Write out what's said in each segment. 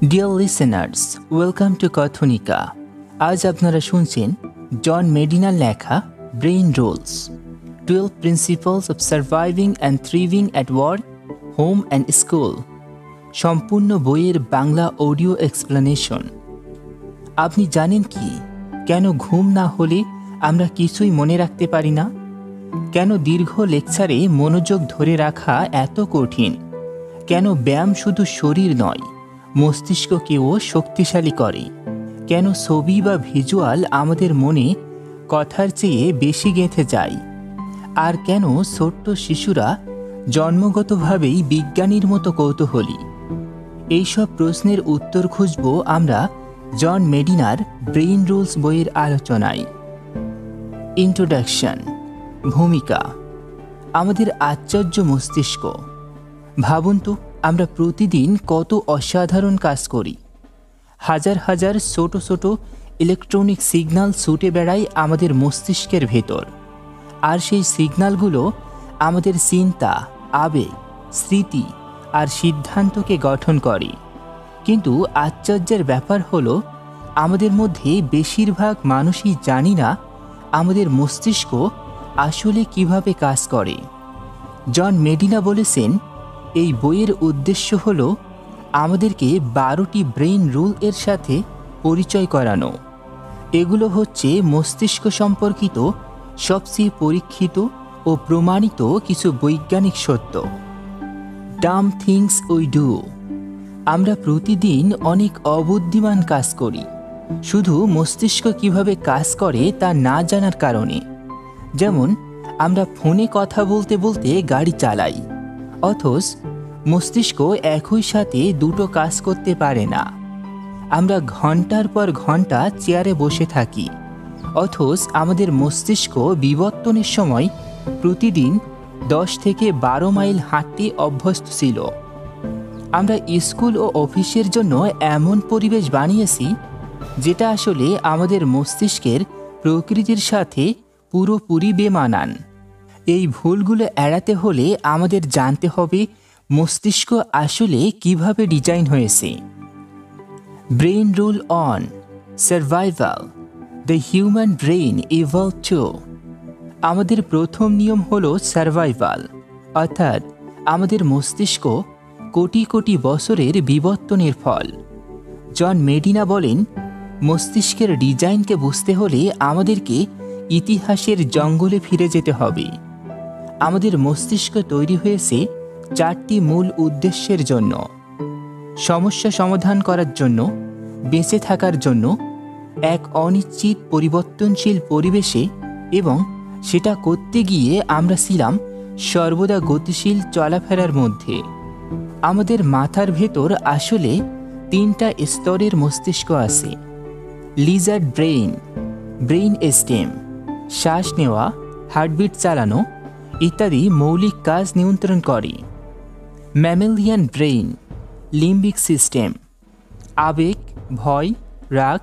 Deer listeners, welcome to Kathonika. আজ আপনারা শুনছেন জন মেডিনার লেখা brain rules, 12 principles of surviving and thriving at work, home and school, সম্পূর্ণ বইয়ের বাংলা অডিও এক্সপ্লেনেশন। আপনি জানেন কি, কেন ঘুম না হলে আমরা কিছুই মনে রাখতে পারি না? কেন দীর্ঘ লেকচারে মনোযোগ ধরে রাখা এত কঠিন? কেন ব্যায়াম শুধু শরীর নয়, মস্তিষ্ককেও শক্তিশালী করে? কেন ছবি বা ভিজুয়াল আমাদের মনে কথার চেয়ে বেশি গেঁথে যায়? আর কেন ছোট্ট শিশুরা জন্মগতভাবেই বিজ্ঞানীর মতো কৌতূহলী? এইসব প্রশ্নের উত্তর খুঁজব আমরা জন মেডিনার ব্রেইন রুলস বইয়ের আলোচনায়। ইন্ট্রোডাকশন। ভূমিকা। আমাদের আশ্চর্য মস্তিষ্ক। ভাবুন তো, আমরা প্রতিদিন কত অসাধারণ কাজ করি। হাজার হাজার ছোট ছোট ইলেকট্রনিক সিগন্যাল ছুটে বেড়ায় আমাদের মস্তিষ্কের ভেতর, আর সেই সিগন্যালগুলো আমাদের চিন্তা, আবেগ, স্মৃতি আর সিদ্ধান্তকে গঠন করে। কিন্তু আশ্চর্যের ব্যাপার হলো, আমাদের মধ্যে বেশিরভাগ মানুষই জানি না আমাদের মস্তিষ্ক আসলে কিভাবে কাজ করে। জন মেডিনা বলেছেন, এই বইয়ের উদ্দেশ্য হল আমাদেরকে 12টি ব্রেইন রুল এর সাথে পরিচয় করানো। এগুলো হচ্ছে মস্তিষ্ক সম্পর্কিত সবচেয়ে পরীক্ষিত ও প্রমাণিত কিছু বৈজ্ঞানিক সত্য। Dam things we do. আমরা প্রতিদিন অনেক অবুদ্ধিমান কাজ করি, শুধু মস্তিষ্ক কিভাবে কাজ করে তা না জানার কারণে। যেমন, আমরা ফোনে কথা বলতে বলতে গাড়ি চালাই, অথচ মস্তিষ্ক একই সাথে দুটো কাজ করতে পারে না। আমরা ঘন্টার পর ঘন্টা চেয়ারে বসে থাকি, অথচ আমাদের মস্তিষ্ক বিবর্তনের সময় প্রতিদিন 10 থেকে 12 মাইল হাঁটতে অভ্যস্ত ছিল। আমরা স্কুল ও অফিসের জন্য এমন পরিবেশ বানিয়েছি যেটা আসলে আমাদের মস্তিষ্কের প্রকৃতির সাথে পুরোপুরি বেমানান। এই ভুলগুলো এড়াতে হলে আমাদের জানতে হবে মস্তিষ্ক আসলে কিভাবে ডিজাইন হয়েছে। Brain rule one survival, the human brain evolved too. আমাদের প্রথম নিয়ম হলো সার্ভাইভাল, অর্থাৎ আমাদের মস্তিষ্ক কোটি কোটি বছরের বিবর্তনের ফল। জন মেডিনা বলেন, মস্তিষ্কের ডিজাইনকে বুঝতে হলে আমাদেরকে ইতিহাসের জঙ্গলে ফিরে যেতে হবে। আমাদের মস্তিষ্ক তৈরি হয়েছে 4টি মূল উদ্দেশ্যের জন্য: সমস্যা সমাধান করার জন্য, বেঁচে থাকার জন্য, এক অনিশ্চিত পরিবর্তনশীল পরিবেশে, এবং সেটা করতে গিয়ে আমরা ছিলাম সর্বদা গতিশীল চলাফেরার মধ্যে। আমাদের মাথার ভেতর আসলে 3টা স্তরের মস্তিষ্ক আছে: লিজার্ড ব্রেইন, ব্রেইন স্টেম, শ্বাস নেওয়া, হার্টবিট চালানো ইত্যাদি মৌলিক কাজ নিয়ন্ত্রণ করে; ম্যামেলিয়ান ব্রেইন, লিম্বিক সিস্টেম, আবেগ, ভয়, রাগ,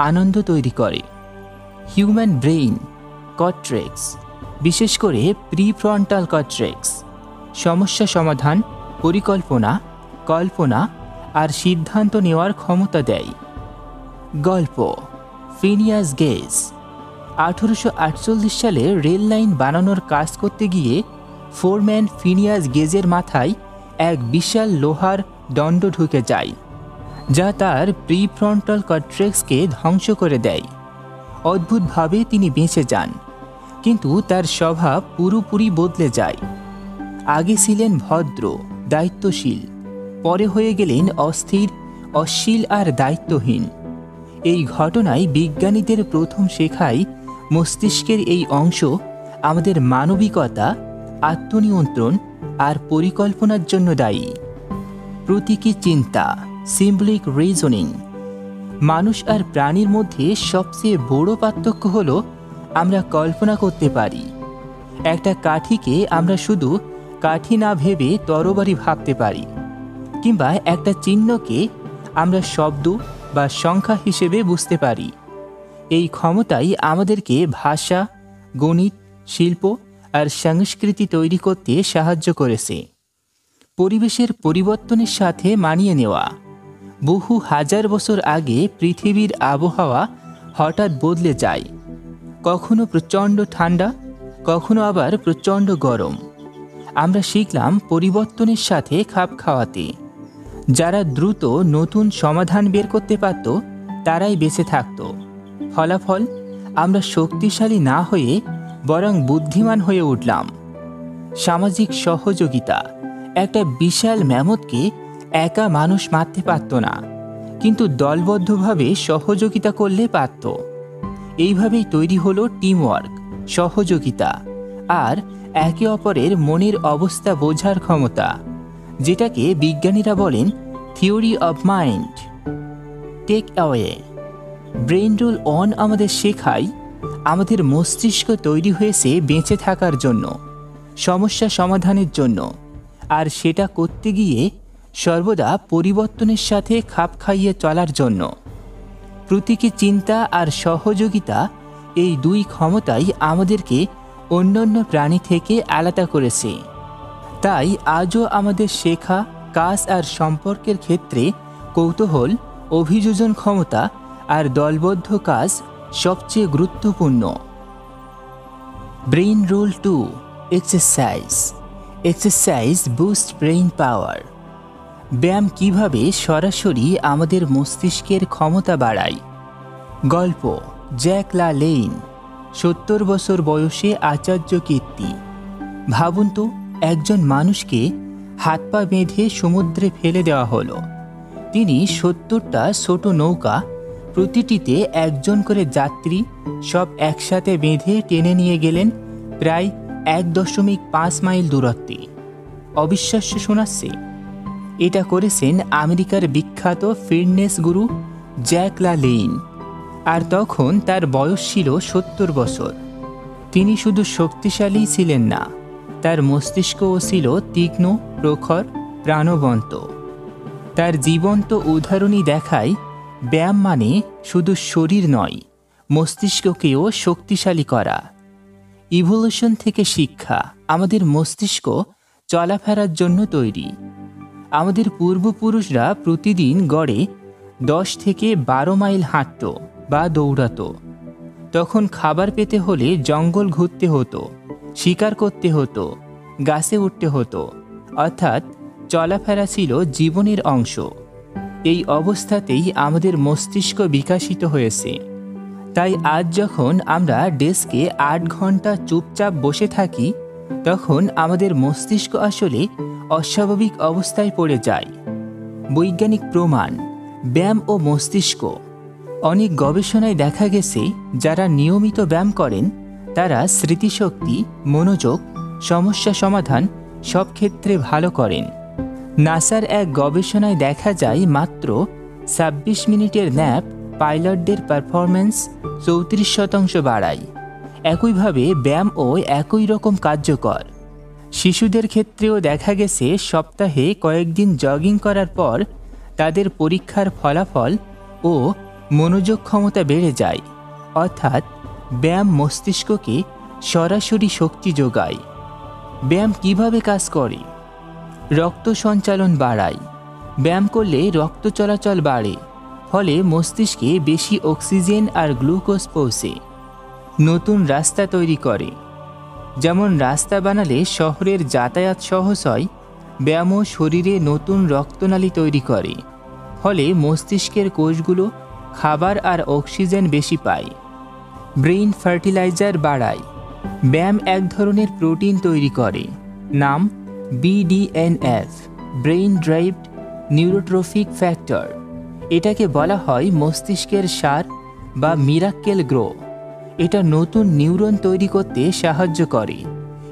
আনন্দ তৈরি করে; হিউম্যান ব্রেইন, কর্টেক্স, বিশেষ করে প্রিফ্রন্টাল কর্টেক্স, সমস্যা সমাধান, পরিকল্পনা, কল্পনা আর সিদ্ধান্ত নেওয়ার ক্ষমতা দেয়। গল্প। Finneas gauge. 1848 সালে রেল লাইন বানানোর কাজ করতে গিয়ে ফোরম্যান ফিনিয়াস গেজের মাথায় এক বিশাল লোহার দণ্ড ঢুকে যায়, যা তার প্রিফ্রন্টাল কর্টেক্সকে ধ্বংস করে দেয়। অদ্ভুতভাবে তিনি বেঁচে যান, কিন্তু তার স্বভাব পুরোপুরি বদলে যায়। আগে ছিলেন ভদ্র, দায়িত্বশীল, পরে হয়ে গেলেন অস্থির, অশ্লীল আর দায়িত্বহীন। এই ঘটনায় বিজ্ঞানীদের প্রথম শেখায় মস্তিষ্কের এই অংশ আমাদের মানবিকতা, আত্মনিয়ন্ত্রণ আর পরিকল্পনার জন্য দায়ী। প্রতীকী চিন্তা, সিম্বলিক রিজনিং। মানুষ আর প্রাণীর মধ্যে সবচেয়ে বড় পার্থক্য হলো আমরা কল্পনা করতে পারি। একটা কাঠিকে আমরা শুধু কাঠি না ভেবে তরবারি ভাবতে পারি, কিংবা একটা চিহ্নকে আমরা শব্দ বা সংখ্যা হিসেবে বুঝতে পারি। এই ক্ষমতাই আমাদেরকে ভাষা, গণিত, শিল্প আর সংস্কৃতি তৈরি করতে সাহায্য করেছে। পরিবেশের পরিবর্তনের সাথে মানিয়ে নেওয়া। বহু হাজার বছর আগে পৃথিবীর আবহাওয়া হঠাৎ বদলে যায়, কখনো প্রচণ্ড ঠান্ডা, কখনো আবার প্রচণ্ড গরম। আমরা শিখলাম পরিবর্তনের সাথে খাপ খাওয়াতে। যারা দ্রুত নতুন সমাধান বের করতে পারত তারাই বেঁচে থাকত। ফলাফল, আমরা শক্তিশালী না হয়ে বরং বুদ্ধিমান হয়ে উঠলাম। সামাজিক সহযোগিতা। একটা বিশাল ম্যামথকে একা মানুষ মারতে পারত না, কিন্তু দলবদ্ধভাবে সহযোগিতা করলে পারত। এইভাবেই তৈরি হলো টিমওয়ার্ক, সহযোগিতা আর একে অপরের মনের অবস্থা বোঝার ক্ষমতা, যেটাকে বিজ্ঞানীরা বলেন theory of mind. Take away. Brain rule one আমাদের শেখায় আমাদের মস্তিষ্ক তৈরি হয়েছে বেঁচে থাকার জন্য, সমস্যা সমাধানের জন্য, আর সেটা করতে গিয়ে সর্বদা পরিবর্তনের সাথে খাপ খাইয়ে চলার জন্য। প্রতীকী চিন্তা আর সহযোগিতা, এই দুই ক্ষমতাই আমাদেরকে অন্যান্য প্রাণী থেকে আলাদা করেছে। তাই আজও আমাদের শেখা, কাজ আর সম্পর্কের ক্ষেত্রে কৌতূহল, অভিযোজন ক্ষমতা আর দলবদ্ধ কাজ সবচেয়ে গুরুত্বপূর্ণ। Brain rule 2, exercise. Exercise boost brain power. ব্যায়াম কিভাবে সরাসরি আমাদের মস্তিষ্কের ক্ষমতা বাড়ায়। গল্প, জ্যাক লা-লেইন, 70 বছর বয়সে আচার্য কীর্তি। ভাবুন তো, একজন মানুষকে হাত পা বেঁধে সমুদ্রে ফেলে দেওয়া হলো। তিনি 70টা ছোট নৌকা, প্রতিটিতে একজন করে যাত্রী, সব একসাথে বেঁধে টেনে নিয়ে গেলেন প্রায় 1.5 মাইল দূরত্বে। অবিশ্বাস্য শোনাচ্ছে? এটা করেছেন আমেরিকার বিখ্যাত ফিটনেস গুরু জ্যাক লা-লেইন। আর তখন তার বয়স ছিল 70 বছর। তিনি শুধু শক্তিশালী ছিলেন না, তার মস্তিষ্কও ছিল তীক্ষ্ণ, প্রখর, প্রাণবন্ত। তার জীবন্ত উদাহরণই দেখায় ব্যায়াম মানে শুধু শরীর নয়, মস্তিষ্ককেও শক্তিশালী করা। ইভোলিউশন থেকে শিক্ষা। আমাদের মস্তিষ্ক চলাফেরার জন্য তৈরি। আমাদের পূর্বপুরুষরা প্রতিদিন গড়ে 10 থেকে 12 মাইল হাঁটত বা দৌড়াত। তখন খাবার পেতে হলে জঙ্গল ঘুরতে হতো, শিকার করতে হতো, গাছে উঠতে হতো, অর্থাৎ চলাফেরা ছিল জীবনের অংশ। এই অবস্থাতেই আমাদের মস্তিষ্ক বিকশিত হয়েছে। তাই আজ যখন আমরা ডেস্কে 8 ঘন্টা চুপচাপ বসে থাকি, তখন আমাদের মস্তিষ্ক আসলে অস্বাভাবিক অবস্থায় পড়ে যায়। বৈজ্ঞানিক প্রমাণ, ব্যায়াম ও মস্তিষ্ক। অনেক গবেষণায় দেখা গেছে যারা নিয়মিত ব্যায়াম করেন তারা স্মৃতিশক্তি, মনোযোগ, সমস্যা সমাধান সব ক্ষেত্রে ভালো করেন। নাসার এক গবেষণায় দেখা যায় মাত্র 26 মিনিটের ন্যাপ পাইলটদের পারফরম্যান্স 34% বাড়ায়। একইভাবে ব্যায়ামও একই রকম কার্যকর। শিশুদের ক্ষেত্রেও দেখা গেছে সপ্তাহে কয়েকদিন জগিং করার পর তাদের পরীক্ষার ফলাফল ও মনোযোগ ক্ষমতা বেড়ে যায়। অর্থাৎ ব্যায়াম মস্তিষ্ককে সরাসরি শক্তি যোগায়। ব্যায়াম কিভাবে কাজ করে? রক্ত সঞ্চালন বাড়ায়। ব্যায়াম করলে রক্ত চলাচল বাড়ে, ফলে মস্তিষ্কে বেশি অক্সিজেন আর গ্লুকোজ পৌঁছে। নতুন রাস্তা তৈরি করে। যেমন রাস্তা বানালে শহরের যাতায়াত সহজ হয়, ব্যায়ামও শরীরে নতুন রক্তনালী তৈরি করে, ফলে মস্তিষ্কের কোষগুলো খাবার আর অক্সিজেন বেশি পায়। ব্রেইন ফার্টিলাইজার বাড়ায়। ব্যায়াম এক ধরনের প্রোটিন তৈরি করে, নাম BDNF, ব্রেইন ড্রাইভড নিউরোট্রফিক ফ্যাক্টর। এটাকে বলা হয় মস্তিষ্কের সার বা মিরাক্কেল গ্রো। এটা নতুন নিউরন তৈরি করতে সাহায্য করে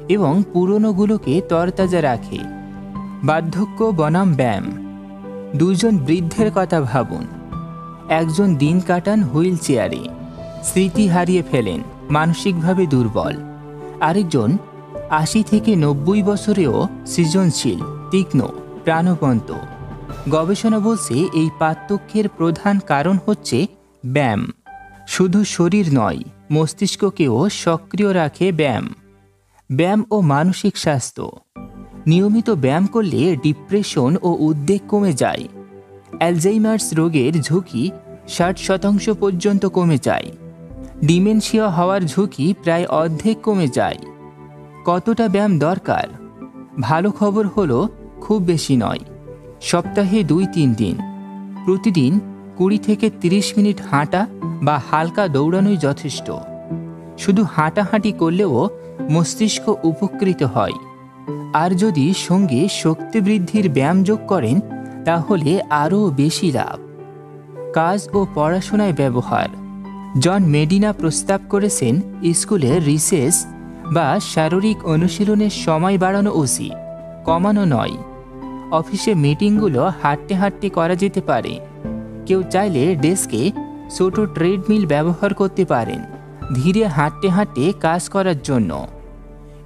এবং পুরনোগুলোকে তরতাজা রাখে। বার্ধক্য বনাম ব্যায়াম। 2 জন বৃদ্ধের কথা ভাবুন। একজন দিন কাটান হুইল চেয়ারে, স্মৃতি হারিয়ে ফেলেন, মানসিকভাবে দুর্বল। আরেকজন 80 থেকে 90 বছরেও সৃজনশীল, তীক্ষ্ণ, প্রাণবন্ত। গবেষণা বলছে এই পার্থক্যের প্রধান কারণ হচ্ছে ব্যায়াম। শুধু শরীর নয়, মস্তিষ্ককেও সক্রিয় রাখে ব্যায়াম। ব্যায়াম ও মানসিক স্বাস্থ্য। নিয়মিত ব্যায়াম করলে ডিপ্রেশন ও উদ্বেগ কমে যায়। অ্যালজাইমার্স রোগের ঝুঁকি 60% পর্যন্ত কমে যায়। ডিমেনশিয়া হওয়ার ঝুঁকি প্রায় অর্ধেক কমে যায়। কতটা ব্যায়াম দরকার? ভালো খবর হলো খুব বেশি নয়, সপ্তাহে 2-3 দিন। প্রতিদিন 20 থেকে 30 মিনিট হাঁটা বা হালকা দৌড়ানোই যথেষ্ট। শুধু হাঁটাহাঁটি করলেও মস্তিষ্ক উপকৃত হয়। আর যদি সঙ্গে শক্তি বৃদ্ধির ব্যায়াম যোগ করেন তাহলে আরও বেশি লাভ। কাজ ও পড়াশোনায় ব্যবহার। জন মেডিনা প্রস্তাব করেছেন স্কুলে রিসেস বা শারীরিক অনুশীলনের সময় বাড়ানো উচিত, কমানো নয়। অফিসে মিটিংগুলো হাঁটতে হাঁটতে করা যেতে পারে। কেউ চাইলে ডেস্কে ছোট ট্রেডমিল ব্যবহার করতে পারেন ধীরে হাঁটতে হাঁটতে কাজ করার জন্য।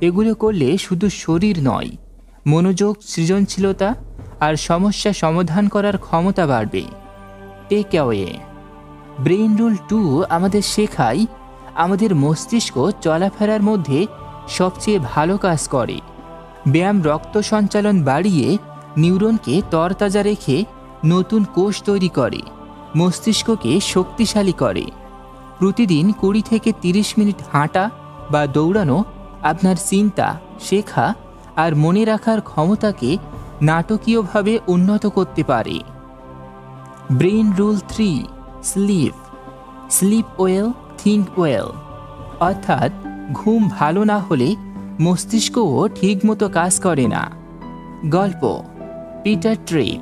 এগুলো করলে শুধু শরীর নয়, মনোযোগ, সৃজনশীলতা আর সমস্যা সমাধান করার ক্ষমতা বাড়বে। Take away. ব্রেইন রুল 2 আমাদের শেখায় আমাদের মস্তিষ্ক চলাফেরার মধ্যে সবচেয়ে ভালো কাজ করে। ব্যায়াম রক্ত সঞ্চালন বাড়িয়ে নিউরনকে তরতাজা রেখে নতুন কোষ তৈরি করে, মস্তিষ্ককে শক্তিশালী করে। প্রতিদিন 20 থেকে 30 মিনিট হাঁটা বা দৌড়ানো আপনার চিন্তা, শেখা আর মনে রাখার ক্ষমতাকে নাটকীয়ভাবে উন্নত করতে পারে। Brain rule 3, sleep. Sleep well, think well. অর্থাৎ ঘুম ভালো না হলে মস্তিষ্কও ঠিকমতো কাজ করে না। গল্প পিটার ট্রিপ,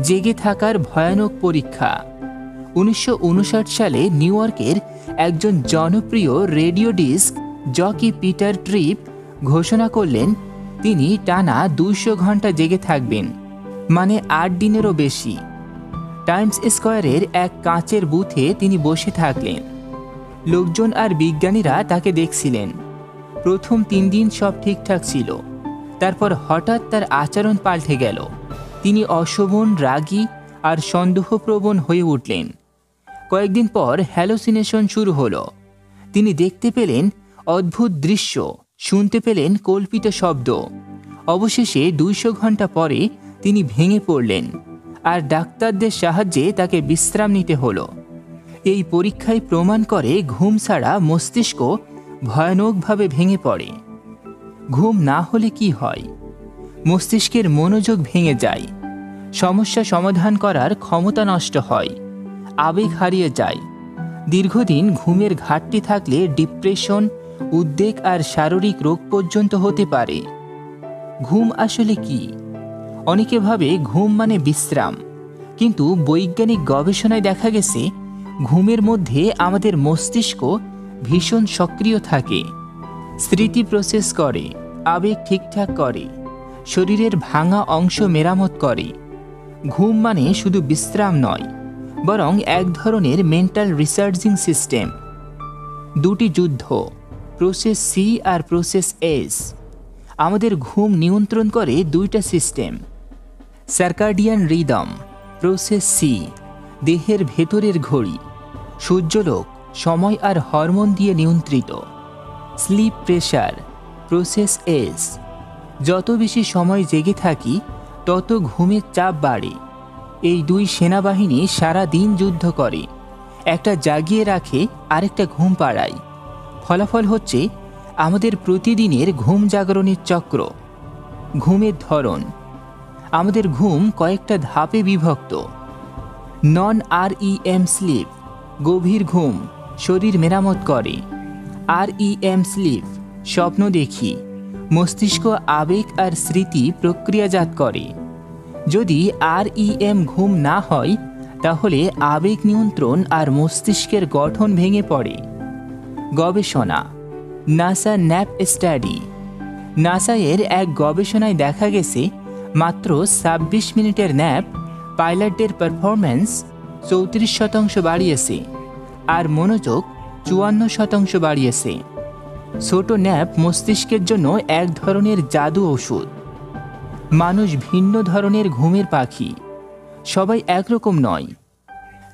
জেগে থাকার ভয়ানক পরীক্ষা। 1959 সালে নিউ ইয়র্কের একজন জনপ্রিয় radio disc jockey Peter Tripp ঘোষণা করলেন তিনি টানা 200 ঘন্টা জেগে থাকবেন, মানে 8 দিনেরও বেশি। টাইমস স্কোয়ারের এক কাঁচের বুথে তিনি বসে থাকলেন। লোকজন আর বিজ্ঞানীরা তাকে দেখছিলেন। প্রথম 3 দিন সব ঠিকঠাক ছিল, তারপর হঠাৎ তার আচরণ পাল্টে গেল। তিনি অশোভন, রাগী আর সন্দেহপ্রবণ হয়ে উঠলেন। কয়েকদিন পর হ্যালোসিনেশন শুরু হলো। তিনি দেখতে পেলেন অদ্ভুত দৃশ্য, শুনতে পেলেন কল্পিত শব্দ। অবশেষে 200 ঘন্টা পরে তিনি ভেঙে পড়লেন আর ডাক্তারদের সাহায্যে তাকে বিশ্রাম নিতে হলো। এই পরীক্ষায় প্রমাণ করে ঘুম ছাড়া মস্তিষ্ক ভয়ানকভাবে ভেঙে পড়ে। ঘুম না হলে কি হয়? মস্তিষ্কের মনোযোগ ভেঙে যায়, সমস্যা সমাধান করার ক্ষমতা নষ্ট হয়, আবেগ হারিয়ে যায়। দীর্ঘদিন ঘুমের ঘাটতি থাকলে ডিপ্রেশন, উদ্বেগ আর শারীরিক রোগ পর্যন্ত হতে পারে। ঘুম আসলে কি? অনেকে ভাবে ঘুম মানে বিশ্রাম, কিন্তু বৈজ্ঞানিক গবেষণায় দেখা গেছে ঘুমের মধ্যে আমাদের মস্তিষ্ক ভীষণ সক্রিয় থাকে। স্মৃতি প্রসেস করে, আবেগ ঠিকঠাক করে, শরীরের ভাঙা অংশ মেরামত করে। ঘুম মানে শুধু বিশ্রাম নয়, বরং এক ধরনের মেন্টাল রিসার্চিং সিস্টেম। দুটি যুদ্ধ, প্রসেস সি আর প্রসেস এস। আমাদের ঘুম নিয়ন্ত্রণ করে দুইটা সিস্টেম। সার্কাডিয়ান রিদম, প্রসেস সি, দেহের ভেতরের ঘড়ি। সূর্যলোক সময় আর হরমোন দিয়ে নিয়ন্ত্রিত। Sleep pressure, process S. যত বেশি সময় জেগে থাকি তত ঘুমের চাপ বাড়ে। এই দুই সেনাবাহিনী সারা দিন যুদ্ধ করে, একটা জাগিয়ে রাখে আরেকটা ঘুম পাড়ায়। ফলাফল হচ্ছে আমাদের প্রতিদিনের ঘুম জাগরণের চক্র। ঘুমের ধরন। আমাদের ঘুম কয়েকটা ধাপে বিভক্ত। নন REM স্লিপ, গভীর ঘুম, শরীর মেরামত করে। REM স্লিপ, স্বপ্ন দেখি, মস্তিষ্ক আবেগ আর স্মৃতি প্রক্রিয়াজাত করে। যদি REM ঘুম না হয় তাহলে আবেগ নিয়ন্ত্রণ আর মস্তিষ্কের গঠন ভেঙে পড়ে। গবেষণা, নাসা ন্যাপ স্টাডি। নাসা-এর এক গবেষণায় দেখা গেছে মাত্র 26 মিনিটের ন্যাপ পাইলটদের পারফরম্যান্স 34% বাড়িয়েছে আর মনোযোগ 54% বাড়িয়েছে। ছোট ন্যাপ মস্তিষ্কের জন্য এক ধরনের জাদু ওষুধ। মানুষ ভিন্ন ধরনের ঘুমের পাখি, সবাই একরকম নয়।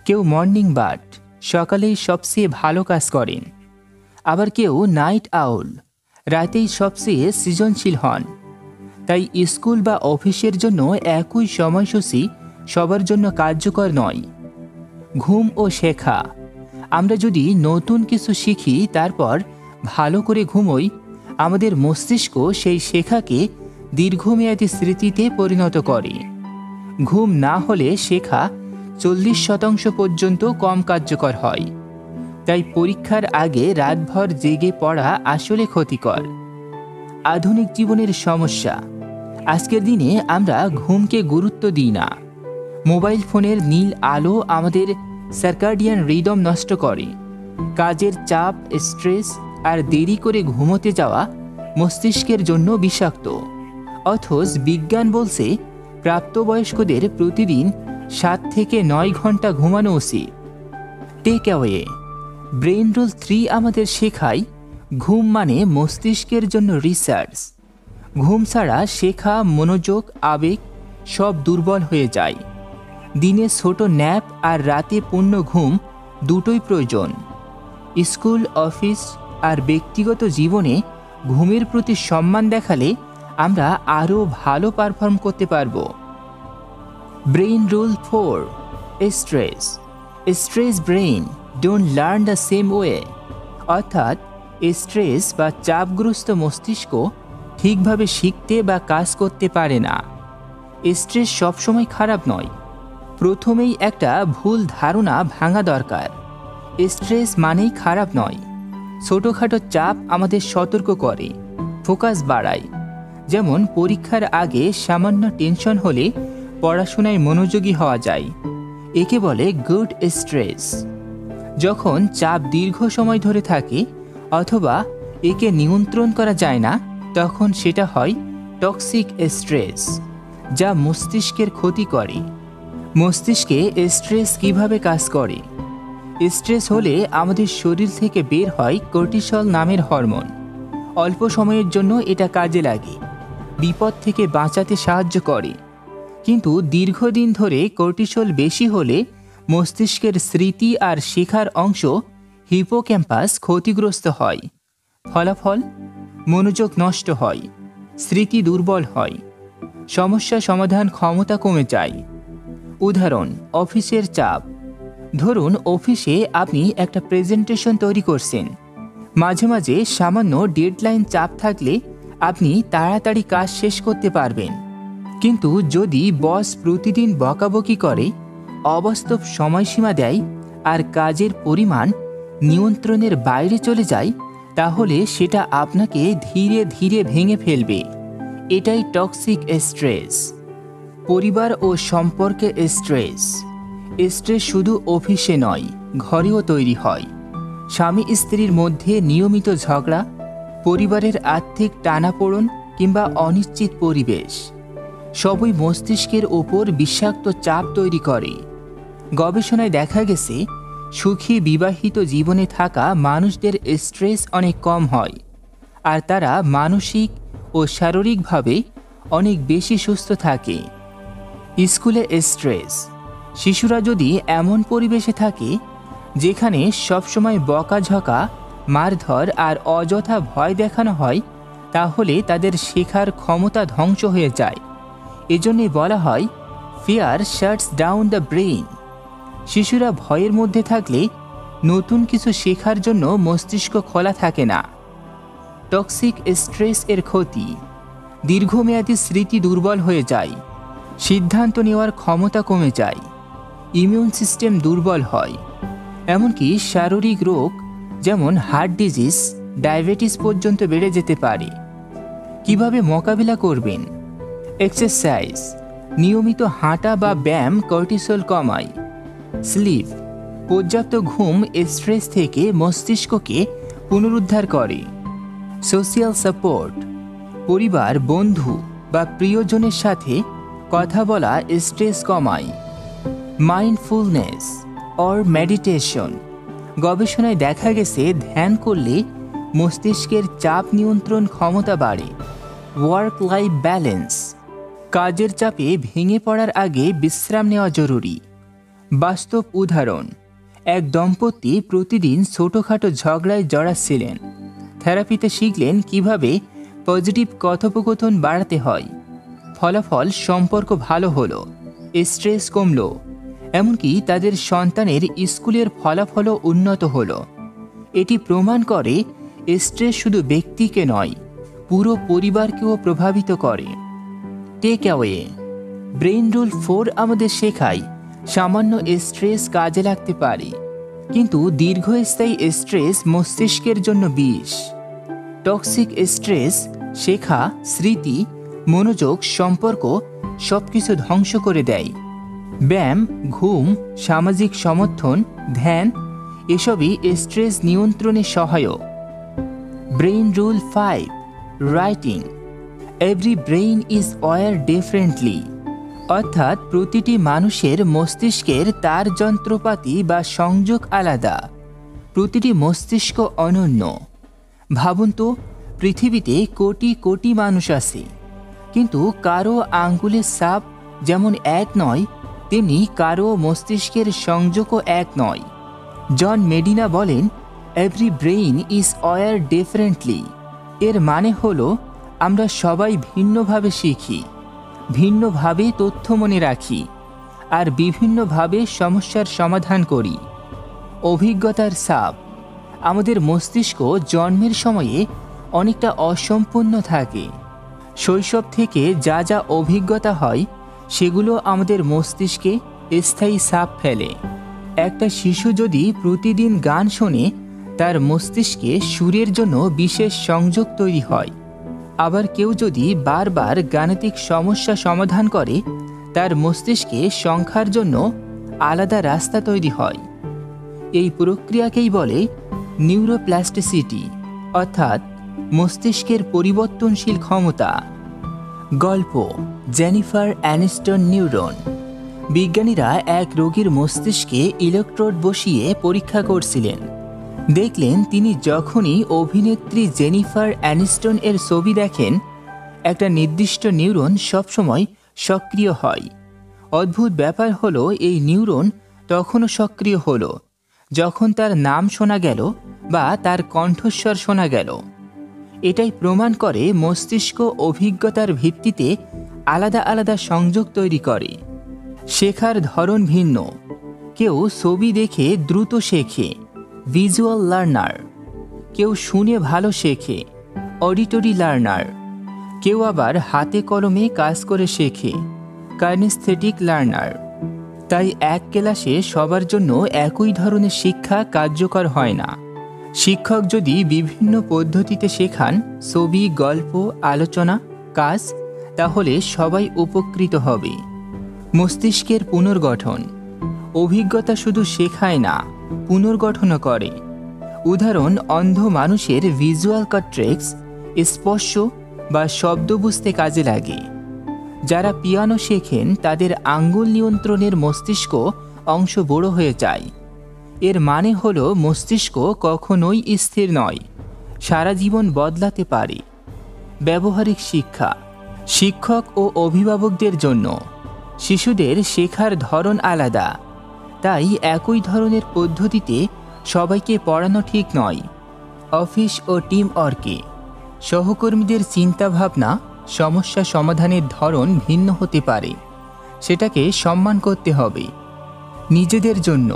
কেউ মর্নিং বার্ড, সকালেই সবচেয়ে ভালো কাজ করেন। আবার কেউ নাইট আউল, রাতেই সবচেয়ে সৃজনশীল হন। তাই স্কুল বা অফিসের জন্য একই সময়সূচি সবার জন্য কার্যকর নয়। ঘুম ও শেখা। আমরা যদি নতুন কিছু শিখি তারপর ভালো করে ঘুমোই, আমাদের মস্তিষ্ক সেই শেখাকে দীর্ঘমেয়াদী স্মৃতিতে পরিণত করে। ঘুম না হলে শেখা 40% পর্যন্ত কম কার্যকর হয়। তাই পরীক্ষার আগে রাতভর জেগে পড়া আসলে ক্ষতিকর। আধুনিক জীবনের সমস্যা। আজকের দিনে আমরা ঘুমকে গুরুত্ব দিই না। মোবাইল ফোনের নীল আলো আমাদের সার্কাডিয়ান রিদম নষ্ট করে। কাজের চাপ, স্ট্রেস আর দেরি করে ঘুমোতে যাওয়া মস্তিষ্কের জন্য বিষাক্ত। অথচ বিজ্ঞান বলছে প্রাপ্তবয়স্কদের প্রতিদিন 7 থেকে 9 ঘন্টা ঘুমানো উচিত। Take away. ব্রেইন রুল 3 আমাদের শেখায় ঘুম মানে মস্তিষ্কের জন্য রিসার্চ। ঘুম ছাড়া শেখা, মনোযোগ, আবেগ সব দুর্বল হয়ে যায়। দিনে ছোট ন্যাপ আর রাতে পূর্ণ ঘুম দুটোই প্রয়োজন। স্কুল, অফিস আর ব্যক্তিগত জীবনে ঘুমের প্রতি সম্মান দেখালে আমরা আরও ভালো পারফর্ম করতে পারব। Brain rule 4, stress. Stress brain don't learn the same way. অর্থাৎ স্ট্রেস বা চাপগ্রস্ত মস্তিষ্ক ঠিকভাবে শিখতে বা কাজ করতে পারে না। স্ট্রেস সবসময় খারাপ নয়। প্রথমেই একটা ভুল ধারণা ভাঙা দরকার। স্ট্রেস মানেই খারাপ নয়। ছোটোখাটো চাপ আমাদের সতর্ক করে, ফোকাস বাড়ায়। যেমন পরীক্ষার আগে সামান্য টেনশন হলে পড়াশোনায় মনোযোগী হওয়া যায়। একে বলে গুড স্ট্রেস। যখন চাপ দীর্ঘ সময় ধরে থাকে অথবা একে নিয়ন্ত্রণ করা যায় না, তখন সেটা হয় টক্সিক স্ট্রেস, যা মস্তিষ্কের ক্ষতি করে। মস্তিষ্কে স্ট্রেস কিভাবে কাজ করে? স্ট্রেস হলে আমাদের শরীর থেকে বের হয় কর্টিসল নামের হরমোন। অল্প সময়ের জন্য এটা কাজে লাগে, বিপদ থেকে বাঁচাতে সাহায্য করে। কিন্তু দীর্ঘদিন ধরে কর্টিসল বেশি হলে মস্তিষ্কের স্মৃতি আর শেখার অংশ হিপোক্যাম্পাস ক্ষতিগ্রস্ত হয়। ফলাফল, মনোযোগ নষ্ট হয়, স্মৃতি দুর্বল হয়, সমস্যা সমাধান ক্ষমতা কমে যায়। উদাহরণ, অফিসের চাপ। ধরুন অফিসে আপনি একটা প্রেজেন্টেশন তৈরি করছেন। মাঝে মাঝে সামান্য ডেডলাইন চাপ থাকলে আপনি তাড়াতাড়ি কাজ শেষ করতে পারবেন। কিন্তু যদি বস প্রতিদিন বকাবকি করে, অবাস্তব সময়সীমা দেয় আর কাজের পরিমাণ নিয়ন্ত্রণের বাইরে চলে যায়, তাহলে সেটা আপনাকে ধীরে ধীরে ভেঙে ফেলবে। এটাই টক্সিক স্ট্রেস। পরিবার ও সম্পর্কে স্ট্রেস। স্ট্রেস শুধু অফিসে নয়, ঘরেও তৈরি হয়। স্বামী স্ত্রীর মধ্যে নিয়মিত ঝগড়া, পরিবারের আর্থিক টানাপোড়েন কিংবা অনিশ্চিত পরিবেশ সবই মস্তিষ্কের ওপর বিষাক্ত চাপ তৈরি করে। গবেষণায় দেখা গেছে সুখী বিবাহিত জীবনে থাকা মানুষদের স্ট্রেস অনেক কম হয়, আর তারা মানসিক ও শারীরিকভাবে অনেক বেশি সুস্থ থাকে। স্কুলে স্ট্রেস। শিশুরা যদি এমন পরিবেশে থাকে যেখানে সবসময় বকাঝকা, মারধর আর অযথা ভয় দেখানো হয়, তাহলে তাদের শেখার ক্ষমতা ধ্বংস হয়ে যায়। এজন্যই বলা হয় ফিয়ার শাটস ডাউন দ্য ব্রেইন। শিশুরা ভয়ের মধ্যে থাকলে নতুন কিছু শেখার জন্য মস্তিষ্ক খোলা থাকে না। টক্সিক স্ট্রেস এর ক্ষতি, দীর্ঘমেয়াদী স্মৃতি দুর্বল হয়ে যায়, সিদ্ধান্ত নেওয়ার ক্ষমতা কমে যায়, ইমিউন সিস্টেম দুর্বল হয়, এমনকি শারীরিক রোগ যেমন হার্ট ডিজিজ, ডায়াবেটিস পর্যন্ত বেড়ে যেতে পারে। কিভাবে মোকাবিলা করবেন? এক্সারসাইজ, নিয়মিত হাঁটা বা ব্যায়াম কর্টিসল কমায়। স্লিপ, পর্যাপ্ত ঘুম স্ট্রেস থেকে মস্তিষ্ককে পুনরুদ্ধার করে। সোশিয়াল সাপোর্ট, পরিবার, বন্ধু বা প্রিয়জনের সাথে কথা বলা স্ট্রেস কমায়। মাইন্ডফুলনেস অর মেডিটেশন, গবেষণায় দেখা গেছে ধ্যান করলে মস্তিষ্কের চাপ নিয়ন্ত্রণ ক্ষমতা বাড়ে। ওয়ার্ক লাইফ ব্যালেন্স, কাজের চাপে ভেঙে পড়ার আগে বিশ্রাম নেওয়া জরুরি। বাস্তব উদাহরণ, এক দম্পতি প্রতিদিন ছোটোখাটো ঝগড়ায় জড়াচ্ছিলেন। থেরাপিতে শিখলেন কিভাবে পজিটিভ কথোপকথন বাড়াতে হয়। ফলাফল, সম্পর্ক ভালো হলো, স্ট্রেস কমল, এমনকি তাদের সন্তানের স্কুলের ফলাফলও উন্নত হলো। এটি প্রমাণ করে স্ট্রেস শুধু ব্যক্তিকে নয়, পুরো পরিবারকেও প্রভাবিত করে। টেক অ্যাওয়ে, ব্রেইন রুল 4 আমাদের শেখায় সামান্য স্ট্রেস কাজে লাগতে পারে, কিন্তু দীর্ঘস্থায়ী স্ট্রেস মস্তিষ্কের জন্য বিষ। টক্সিক স্ট্রেস শেখা, স্মৃতি, মনোযোগ, সম্পর্ক সবকিছু ধ্বংস করে দেয়। ব্যায়াম, ঘুম, সামাজিক সমর্থন, ধ্যান এসবই স্ট্রেস নিয়ন্ত্রণে সহায়ক। Brain rule 5, writing. Every brain is wired differently, অর্থাৎ প্রতিটি মানুষের মস্তিষ্কের তার যন্ত্রপাতি বা সংযোগ আলাদা। প্রতিটি মস্তিষ্ক অনন্য। ভাবুন তো, পৃথিবীতে কোটি কোটি মানুষ আছে, কিন্তু কারো আঙ্গুলের ছাপ যেমন এক নয়, তেমনি কারো মস্তিষ্কের সংযোগও এক নয়। জন মেডিনা বলেন, every brain is wired differently. এর মানে হলো আমরা সবাই ভিন্নভাবে শিখি, ভিন্নভাবে তথ্য মনে রাখি, আর বিভিন্নভাবে সমস্যার সমাধান করি। অভিজ্ঞতার ছাপ। আমাদের মস্তিষ্ক জন্মের সময়ে অনেকটা অসম্পূর্ণ থাকে। শৈশব থেকে যা যা অভিজ্ঞতা হয় সেগুলো আমাদের মস্তিষ্কে স্থায়ী ছাপ ফেলে। একটা শিশু যদি প্রতিদিন গান শোনে, তার মস্তিষ্কে সুরের জন্য বিশেষ সংযোগ তৈরি হয়। আবার কেউ যদি বারবার গাণিতিক সমস্যা সমাধান করে, তার মস্তিষ্কে সংখ্যার জন্য আলাদা রাস্তা তৈরি হয়। এই প্রক্রিয়াকেই বলে নিউরোপ্লাস্টিসিটি, অর্থাৎ মস্তিষ্কের পরিবর্তনশীল ক্ষমতা। গল্প, জেনিফার অ্যানিস্টন নিউরন। বিজ্ঞানীরা এক রোগীর মস্তিষ্কে ইলেকট্রোড বসিয়ে পরীক্ষা করছিলেন। দেখলেন তিনি যখনই অভিনেত্রী জেনিফার অ্যানিস্টন এর ছবি দেখেন, একটা নির্দিষ্ট নিউরন সবসময় সক্রিয় হয়। অদ্ভুত ব্যাপার হলো, এই নিউরন তখনও সক্রিয় হলো যখন তার নাম শোনা গেল বা তার কণ্ঠস্বর শোনা গেল। এটাই প্রমাণ করে মস্তিষ্ক অভিজ্ঞতার ভিত্তিতে আলাদা আলাদা সংযোগ তৈরি করে। শেখার ধরন ভিন্ন। কেউ ছবি দেখে দ্রুত শেখে, ভিজুয়াল লার্নার। কেউ শুনে ভালো শেখে, অডিটরি লার্নার। কেউ আবার হাতে কলমে কাজ করে শেখে, কাইনেস্থেটিক লার্নার। তাই এক ক্লাসে সবার জন্য একই ধরনের শিক্ষা কার্যকর হয় না। শিক্ষক যদি বিভিন্ন পদ্ধতিতে শেখান, ছবি, গল্প, আলোচনা, কাজ, তাহলে সবাই উপকৃত হবে। মস্তিষ্কের পুনর্গঠন। অভিজ্ঞতা শুধু শেখায় না, পুনর্গঠনও করে। উদাহরণ, অন্ধ মানুষের ভিজুয়াল কর্টেক্স স্পর্শ বা শব্দ বুঝতে কাজে লাগে। যারা পিয়ানো শেখেন তাদের আঙ্গুল নিয়ন্ত্রণের মস্তিষ্ক অংশ বড় হয়ে যায়। এর মানে হলো মস্তিষ্ক কখনোই স্থির নয়, সারা জীবন বদলাতে পারে। ব্যবহারিক শিক্ষা। শিক্ষক ও অভিভাবকদের জন্য শিশুদের শেখার ধরন আলাদা, তাই একই ধরনের পদ্ধতিতে সবাইকে পড়ানো ঠিক নয়। অফিস ও টিম ওয়ার্কে সহকর্মীদের চিন্তাভাবনা, সমস্যা সমাধানের ধরন ভিন্ন হতে পারে, সেটাকে সম্মান করতে হবে। নিজেদের জন্য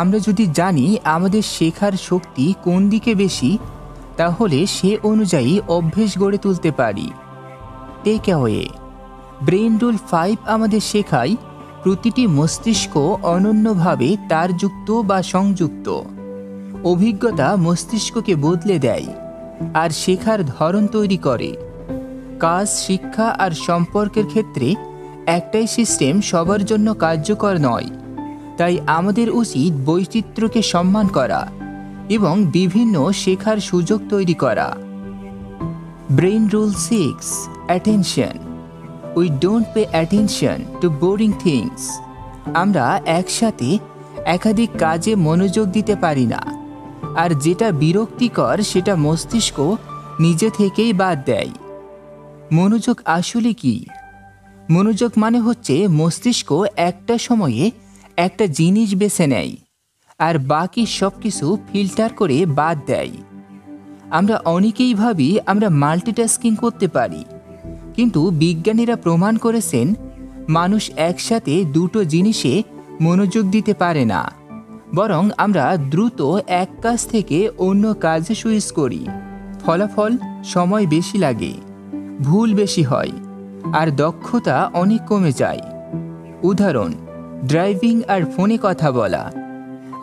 আমরা যদি জানি আমাদের শেখার শক্তি কোন দিকে বেশি, তাহলে সে অনুযায়ী অভ্যেস গড়ে তুলতে পারি। Take away. ব্রেইন রুল 5 আমাদের শেখায় প্রতিটি মস্তিষ্ক অনন্যভাবে তারযুক্ত বা সংযুক্ত। অভিজ্ঞতা মস্তিষ্ককে বদলে দেয় আর শেখার ধরন তৈরি করে। কাজ, শিক্ষা আর সম্পর্কের ক্ষেত্রে একটাই সিস্টেম সবার জন্য কার্যকর নয়। তাই আমাদের উচিত বৈচিত্র্যকে সম্মান করা এবং বিভিন্ন শেখার সুযোগ তৈরি করা। Brain rule 6, attention. We don't pay attention to boring things. আমরা একসাথে একাধিক কাজে মনোযোগ দিতে পারি না, আর যেটা বিরক্তিকর সেটা মস্তিষ্ক নিজে থেকেই বাদ দেয়। মনোযোগ আসলে কি? মনোযোগ মানে হচ্ছে মস্তিষ্ক একটা সময়ে একটা জিনিস বেছে নেয় আর বাকি সব কিছু ফিল্টার করে বাদ দেয়। আমরা অনেকেই ভাবি আমরা মাল্টিটাস্কিং করতে পারি, কিন্তু বিজ্ঞানীরা প্রমাণ করেছেন মানুষ একসাথে দুটো জিনিসে মনোযোগ দিতে পারে না, বরং আমরা দ্রুত এক কাজ থেকে অন্য কাজে সুইচ করি। ফলাফল সময় বেশি লাগে, ভুল বেশি হয়, আর দক্ষতা অনেক কমে যায়। উদাহরণ, ড্রাইভিং আর ফোনে কথা বলা।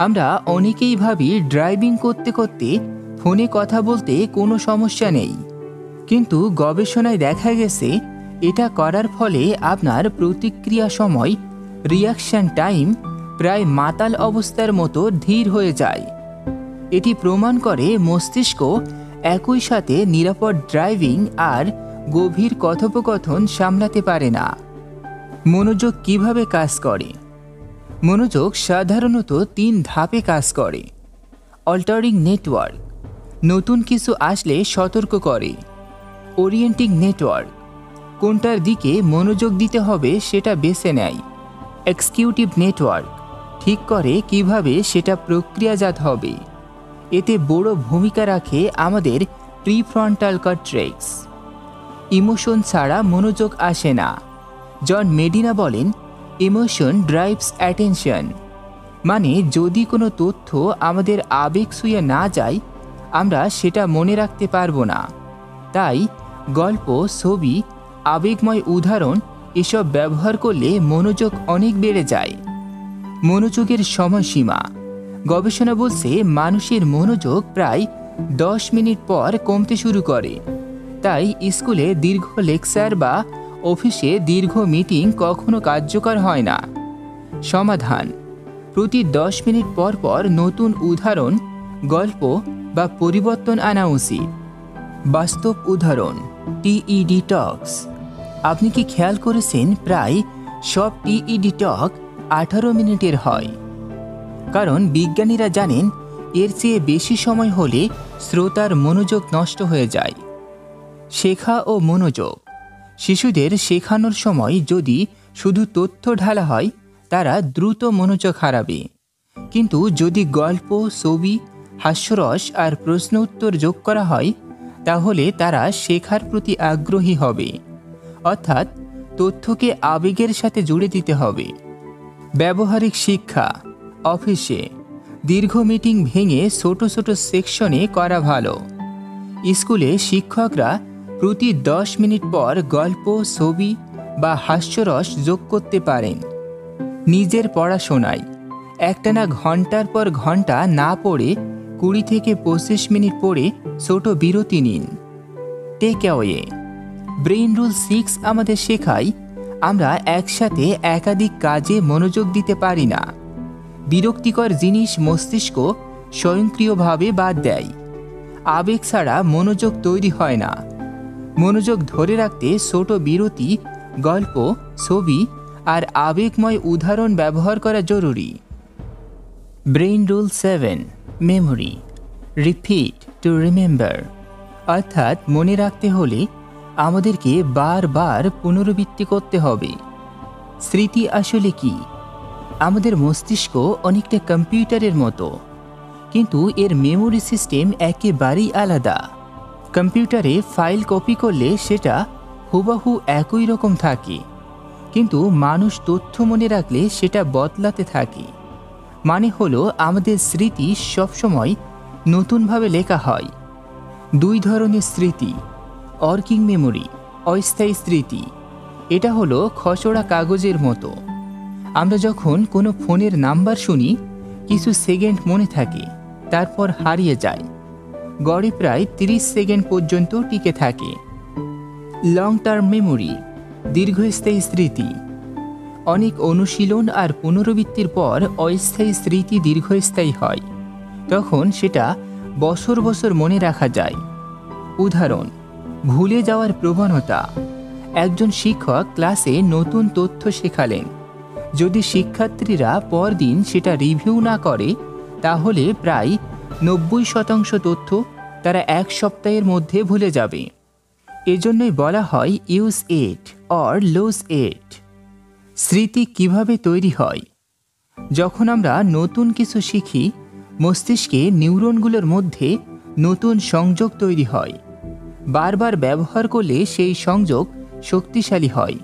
আমরা অনেকেই ভাবি ড্রাইভিং করতে করতে ফোনে কথা বলতে কোনো সমস্যা নেই, কিন্তু গবেষণায় দেখা গেছে এটা করার ফলে আপনার প্রতিক্রিয়া সময়, রিয়াকশন টাইম প্রায় মাতাল অবস্থার মতো ধীর হয়ে যায়। এটি প্রমাণ করে মস্তিষ্ক একই সাথে নিরাপদ ড্রাইভিং আর গভীর কথোপকথন সামলাতে পারে না। মনোযোগ কিভাবে কাজ করে? মনোযোগ সাধারণত 3 ধাপে কাজ করে। অল্টারিং নেটওয়ার্ক, নতুন কিছু আসলে সতর্ক করে। ওরিয়েন্টিং নেটওয়ার্ক, কোনটার দিকে মনোযোগ দিতে হবে সেটা বেছে নেয়। এক্সিকিউটিভ নেটওয়ার্ক, ঠিক করে কিভাবে সেটা প্রক্রিয়াজাত হবে। এতে বড় ভূমিকা রাখে আমাদের প্রিফ্রন্টাল কর্টেক্স। ইমোশন ছাড়া মনোযোগ আসে না। জন মেডিনা বলেন, ইমোশন ড্রাইভস অ্যাটেনশন। মানে যদি কোনো তথ্য আমাদের আবেগ ছুঁয়ে না যায়, আমরা সেটা মনে রাখতে পারবো না। তাই গল্প, ছবি, আবেগময় উদাহরণ এসব ব্যবহার করলে মনোযোগ অনেক বেড়ে যায়। মনোযোগের সময়সীমা। গবেষণা বলছে মানুষের মনোযোগ প্রায় 10 মিনিট পর কমতে শুরু করে। তাই স্কুলে দীর্ঘ লেকচার বা অফিসে দীর্ঘ মিটিং কখনো কার্যকর হয় না। সমাধান, প্রতি 10 মিনিট পর পর নতুন উদাহরণ, গল্প বা পরিবর্তন আনা উচিত। বাস্তব উদাহরণ, টিইডি টক্স। আপনি কি খেয়াল করেছেন প্রায় সব টিইডি টক 18 মিনিটের হয়? কারণ বিজ্ঞানীরা জানেন এর চেয়ে বেশি সময় হলে শ্রোতার মনোযোগ নষ্ট হয়ে যায়। শেখা ও মনোযোগ। শিশুদের শেখানোর সময় যদি শুধু তথ্য ঢালা হয়, তারা দ্রুত মনোযোগ হারাবে। কিন্তু যদি গল্প, ছবি, হাস্যরস আর প্রশ্ন উত্তর যোগ করা হয়, তাহলে তারা শেখার প্রতি আগ্রহী হবে। অর্থাৎ তথ্যকে আবেগের সাথে জুড়ে দিতে হবে। ব্যবহারিক শিক্ষা। অফিসে দীর্ঘ মিটিং ভেঙে ছোট ছোট সেকশনে করা ভালো। স্কুলে শিক্ষকরা প্রতি 10 মিনিট পর গল্প, ছবি বা হাস্যরস যোগ করতে পারেন। নিজের পড়াশোনায় একটানা ঘন্টার পর ঘন্টা না পড়ে 20 থেকে 25 মিনিট পড়ে ছোট বিরতি নিন। Take away. ব্রেইন রুল 6 আমাদের শেখায় আমরা একসাথে একাধিক কাজে মনোযোগ দিতে পারি না। বিরক্তিকর জিনিস মস্তিষ্ক স্বয়ংক্রিয়ভাবে বাদ দেয়। আবেগ ছাড়া মনোযোগ তৈরি হয় না। মনোযোগ ধরে রাখতে ছোট বিরতি, গল্প, ছবি আর আবেগময় উদাহরণ ব্যবহার করা জরুরি। Brain rule 7, memory. Repeat to remember. অর্থাৎ মনে রাখতে হলে আমাদেরকে বারবার পুনরাবৃত্তি করতে হবে। স্মৃতি আসলে কি? আমাদের মস্তিষ্ক অনেকটা কম্পিউটারের মতো, কিন্তু এর মেমোরি সিস্টেম একেবারেই আলাদা। কম্পিউটারে ফাইল কপি করলে সেটা হুবহু একই রকম থাকে, কিন্তু মানুষ তথ্য মনে রাখলে সেটা বদলাতে থাকে। মানে হলো আমাদের স্মৃতি সবসময় নতুনভাবে লেখা হয়। 2 ধরনের স্মৃতি, ওয়ার্কিং মেমোরি, অস্থায়ী স্মৃতি। এটা হলো খসড়া কাগজের মতো। আমরা যখন কোনো ফোনের নাম্বার শুনি, কিছু সেকেন্ড মনে থাকে, তারপর হারিয়ে যায়। গড়ে প্রায় 30 সেকেন্ড পর্যন্ত টিকে থাকে। লং টার্ম মেমোরি, দীর্ঘস্থায়ী স্মৃতি। অনেক অনুশীলন আর পুনরাবৃত্তির পর অস্থায়ী স্মৃতি দীর্ঘস্থায়ী হয়। তখন সেটা বছর বছর মনে রাখা যায়। উদাহরণ, ভুলে যাওয়ার প্রবণতা। একজন শিক্ষক ক্লাসে নতুন তথ্য শেখালেন। যদি শিক্ষার্থীরা পরদিন সেটা রিভিউ না করে, তাহলে প্রায় 90% তথ্য তারা 1 সপ্তাহের মধ্যে ভুলে যাবে। এজন্যই বলা হয় use it or lose it. স্মৃতি কিভাবে তৈরি হয়? যখন আমরা নতুন কিছু শিখি, মস্তিষ্কে নিউরনগুলোর মধ্যে নতুন সংযোগ তৈরি হয়। বারবার ব্যবহার করলে সেই সংযোগ শক্তিশালী হয়।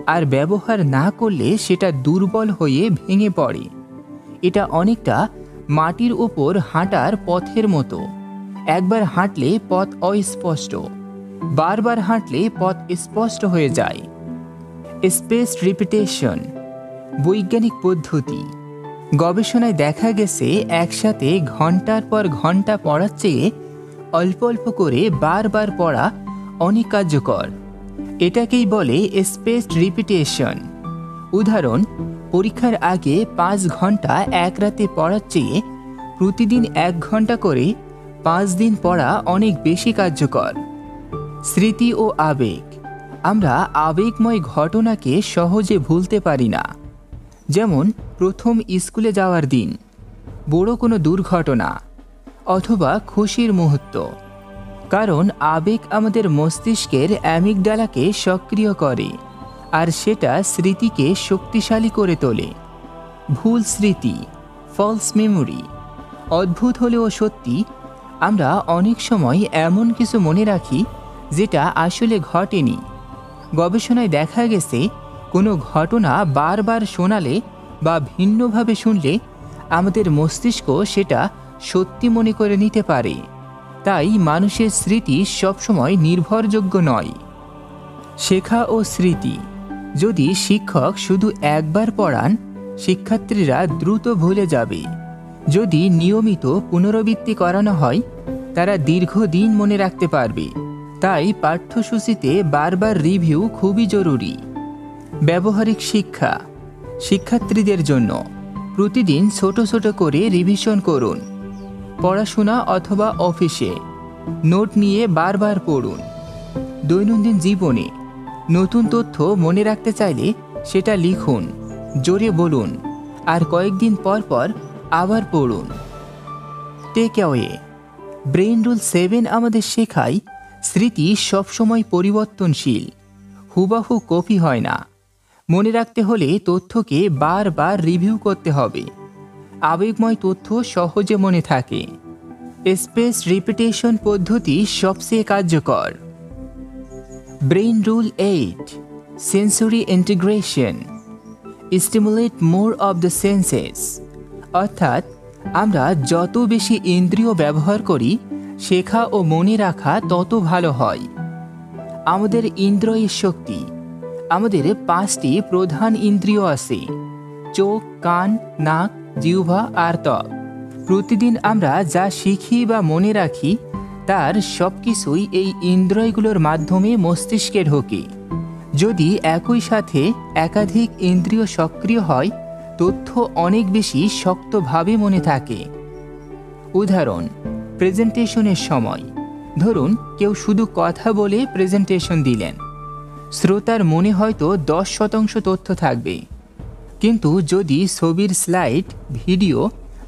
আর ব্যবহার না করলে সেটা দুর্বল হয়ে ভেঙে পড়ে। এটা অনেকটা মাটির ওপর হাঁটার পথের মতো। একবার হাঁটলে পথ অস্পষ্ট, বারবার হাঁটলে পথ স্পষ্ট হয়ে যায়। স্পেসড রিপিটেশন বৈজ্ঞানিক পদ্ধতি। গবেষণায় দেখা গেছে একসাথে ঘন্টার পর ঘন্টা পড়ার চেয়ে অল্প অল্প করে বারবার পড়া অনেক কার্যকর। এটাকেই বলে স্পেসড রিপিটেশন। উদাহরণ, পরীক্ষার আগে 5 ঘন্টা এক রাতে পড়ার চেয়ে প্রতিদিন 1 ঘন্টা করে 5 দিন পড়া অনেক বেশি কার্যকর। স্মৃতি ও আবেগ। আমরা আবেগময় ঘটনাকে সহজে ভুলতে পারি না। যেমন প্রথম স্কুলে যাওয়ার দিন, বড় কোনো দুর্ঘটনা অথবা খুশির মুহূর্ত। কারণ আবেগ আমাদের মস্তিষ্কের অ্যামিগডালাকে সক্রিয় করে আর সেটা স্মৃতিকে শক্তিশালী করে তোলে। ভুল স্মৃতি, ফলস মেমোরি। অদ্ভুত হলেও সত্যি, আমরা অনেক সময় এমন কিছু মনে রাখি যেটা আসলে ঘটেনি। গবেষণায় দেখা গেছে কোনো ঘটনা বারবার শোনালে বা ভিন্নভাবে শুনলে আমাদের মস্তিষ্ক সেটা সত্যি মনে করে নিতে পারে। তাই মানুষের স্মৃতি সবসময় নির্ভরযোগ্য নয়। শেখা ও স্মৃতি। যদি শিক্ষক শুধু একবার পড়ান, শিক্ষার্থীরা দ্রুত ভুলে যাবে। যদি নিয়মিত পুনরাবৃত্তি করানো হয়, তারা দীর্ঘদিন মনে রাখতে পারবে। তাই পাঠ্যসূচিতে বারবার রিভিউ খুবই জরুরি। ব্যবহারিক শিক্ষা। শিক্ষার্থীদের জন্য প্রতিদিন ছোট ছোট করে রিভিশন করুন। পড়াশোনা অথবা অফিসে নোট নিয়ে বারবার পড়ুন। দৈনন্দিন জীবনে নতুন তথ্য মনে রাখতে চাইলে সেটা লিখুন, জোরে বলুন আর কয়েকদিন পর পর আবার পড়ুন। Take away. ব্রেইন রুল 7 আমাদের শেখায় স্মৃতি সবসময় পরিবর্তনশীল, হুবাহু কপি হয় না। মনে রাখতে হলে তথ্যকে বারবার রিভিউ করতে হবে। আবেগময় তথ্য সহজে মনে থাকে। স্পেস রিপিটেশন পদ্ধতি সবচেয়ে কার্যকর। Brain rule 8, sensory integration. Stimulate more of the senses. অর্থাৎ আমরা যত বেশি ইন্দ্রিয় ব্যবহার করি, শেখা ও মনে রাখা তত ভালো হয়। আমাদের ইন্দ্রিয়ের শক্তি। আমাদের 5টি প্রধান ইন্দ্রিয় আছে: চোখ, কান, নাক, জিহ্বা আর ত্বক। প্রতিদিন আমরা যা শিখি বা মনে রাখি তার সবকিছুই এই ইন্দ্রিয়গুলোর মাধ্যমে মস্তিষ্কে ঢোকে। যদি একই সাথে একাধিক ইন্দ্রিয় সক্রিয় হয়, তথ্য অনেক বেশি শক্তভাবে মনে থাকে। উদাহরণ, প্রেজেন্টেশনের সময় ধরুন কেউ শুধু কথা বলে প্রেজেন্টেশন দিলেন। শ্রোতার মনে হয়তো 10% তথ্য থাকবে, কিন্তু যদি ছবির স্লাইড, ভিডিও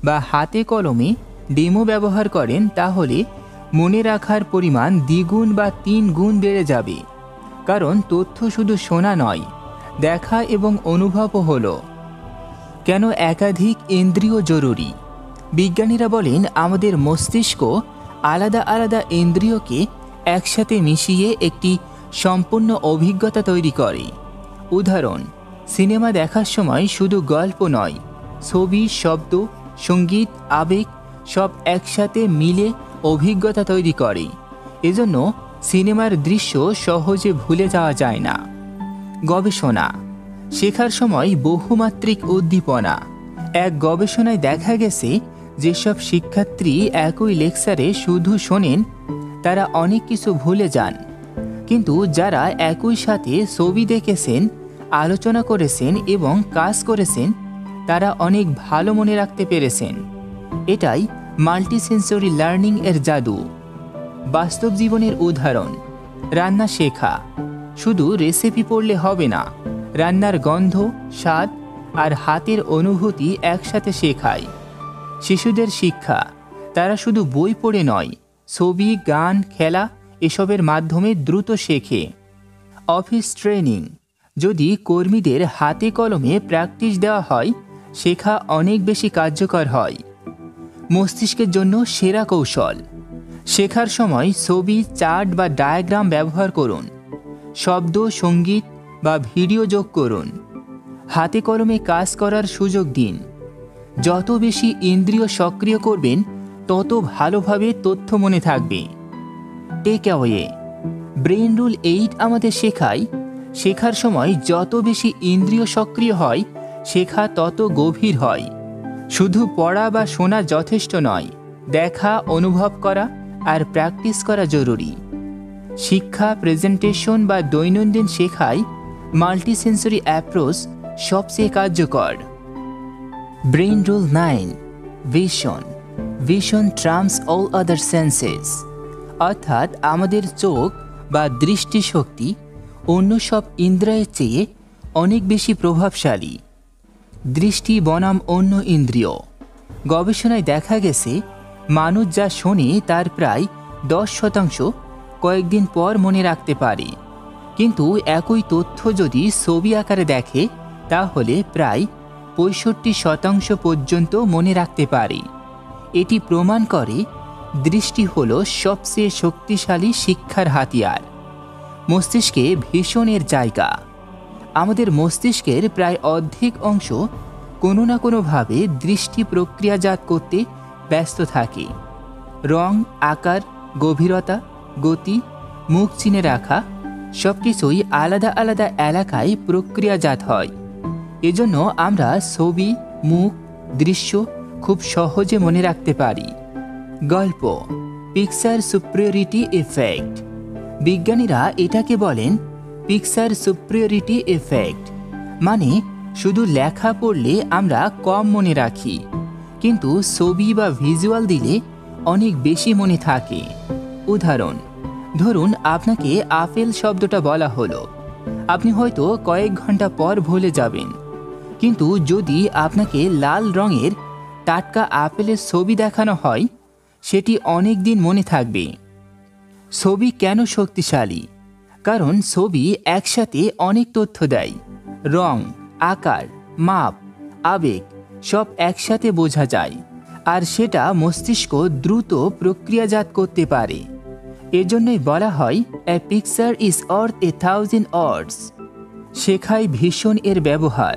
বা হাতে কলমে ডেমো ব্যবহার করেন তাহলে মনে রাখার পরিমাণ দ্বিগুণ বা 3 গুণ বেড়ে যাবে। কারণ তথ্য শুধু শোনা নয়, দেখা এবং অনুভবও হলো। কেন একাধিক ইন্দ্রিয় জরুরি? বিজ্ঞানীরা বলেন আমাদের মস্তিষ্ক আলাদা আলাদা ইন্দ্রিয়কে একসাথে মিশিয়ে একটি সম্পূর্ণ অভিজ্ঞতা তৈরি করে। উদাহরণ, সিনেমা দেখার সময় শুধু গল্প নয়, ছবি, শব্দ, সঙ্গীত, আবেগ সব একসাথে মিলে অভিজ্ঞতা তৈরি করে। এজন্য সিনেমার দৃশ্য সহজে ভুলে যাওয়া যায় না। গবেষণা। শেখার সময় বহুমাত্রিক উদ্দীপনা। এক গবেষণায় দেখা গেছে যেসব শিক্ষার্থী একই লেকচারে শুধু শোনেন তারা অনেক কিছু ভুলে যান, কিন্তু যারা একই সাথে ছবি দেখেছেন, আলোচনা করেছেন এবং কাজ করেছেন তারা অনেক ভালো মনে রাখতে পেরেছেন। এটাই মাল্টিসেন্সরি লার্নিং এর জাদু। বাস্তব জীবনের উদাহরণ, রান্না শেখা। শুধু রেসিপি পড়লে হবে না, রান্নার গন্ধ, স্বাদ আর হাতের অনুভূতি একসাথে শেখায়। শিশুদের শিক্ষা, তারা শুধু বই পড়ে নয়, ছবি, গান, খেলা এসবের মাধ্যমে দ্রুত শেখে। অফিস ট্রেনিং, যদি কর্মীদের হাতে কলমে প্র্যাকটিস দেওয়া হয়, শেখা অনেক বেশি কার্যকর হয়। মস্তিষ্কের জন্য সেরা কৌশল। শেখার সময় ছবি, চার্ট বা ডায়াগ্রাম ব্যবহার করুন। শব্দ, সঙ্গীত বা ভিডিও যোগ করুন। হাতে কলমে কাজ করার সুযোগ দিন। যত বেশি ইন্দ্রিয় সক্রিয় করবেন তত ভালোভাবে তথ্য মনে থাকবে। Take away. ব্রেন রুল 8 আমাদের শেখায়, শেখার সময় যত বেশি ইন্দ্রিয় সক্রিয় হয় শেখা তত গভীর হয়। শুধু পড়া বা শোনা যথেষ্ট নয়, দেখা, অনুভব করা আর প্র্যাকটিস করা জরুরি। শিক্ষা, প্রেজেন্টেশন বা দৈনন্দিন শেখায় মাল্টিসেন্সরি অ্যাপ্রোচ সবচেয়ে কার্যকর। Brain rule 9, vision. Vision Trump's all other senses. অর্থাৎ আমাদের চোখ বা দৃষ্টিশক্তি অন্য সব ইন্দ্রিয়ের চেয়ে অনেক বেশি প্রভাবশালী। দৃষ্টি বনাম অন্য ইন্দ্রিয়। গবেষণায় দেখা গেছে মানুষ যা শোনে তার প্রায় 10% কয়েকদিন পর মনে রাখতে পারে, কিন্তু একই তথ্য যদি ছবি আকারে দেখে তাহলে প্রায় 65% পর্যন্ত মনে রাখতে পারে। এটি প্রমাণ করে দৃষ্টি হল সবচেয়ে শক্তিশালী শিক্ষার হাতিয়ার। মস্তিষ্কে ভীষণের জায়গা। আমাদের মস্তিষ্কের প্রায় অর্ধেক অংশ কোনো না কোনোভাবে দৃষ্টি প্রক্রিয়াজাত করতে ব্যস্ত থাকে। রং, আকার, গভীরতা, গতি, মুখ চিনে রাখা সবকিছুই আলাদা আলাদা এলাকায় প্রক্রিয়াজাত হয়। এজন্য আমরা ছবি, মুখ, দৃশ্য খুব সহজে মনে রাখতে পারি। গল্প, পিকচার সুপ্রিয়রিটি ইফেক্ট। বিজ্ঞানীরা এটাকে বলেন পিকচার সুপ্রিয়রিটি ইফেক্ট। মানে শুধু লেখা পড়লে আমরা কম মনে রাখি, কিন্তু ছবি বা ভিজুয়াল দিলে অনেক বেশি মনে থাকে। উদাহরণ, ধরুন আপনাকে আপেল শব্দটা বলা হলো, আপনি হয়তো কয়েক ঘন্টা পর ভুলে যাবেন, কিন্তু যদি আপনাকে লাল রঙের টাটকা আপেলের ছবি দেখানো হয় সেটি অনেক দিন মনে থাকবে। ছবি কেন শক্তিশালী? কারণ ছবি একসাথে অনেক তথ্য দেয়। রং, আকার, মাপ, আবেগ সব একসাথে বোঝা যায়, আর সেটা মস্তিষ্ক দ্রুত প্রক্রিয়াজাত করতে পারে। এজন্যই বলা হয় এ পিকচার ইজ ওয়ার্থ 1000 ওয়ার্ডস। শেখায় ভীষণ এর ব্যবহার।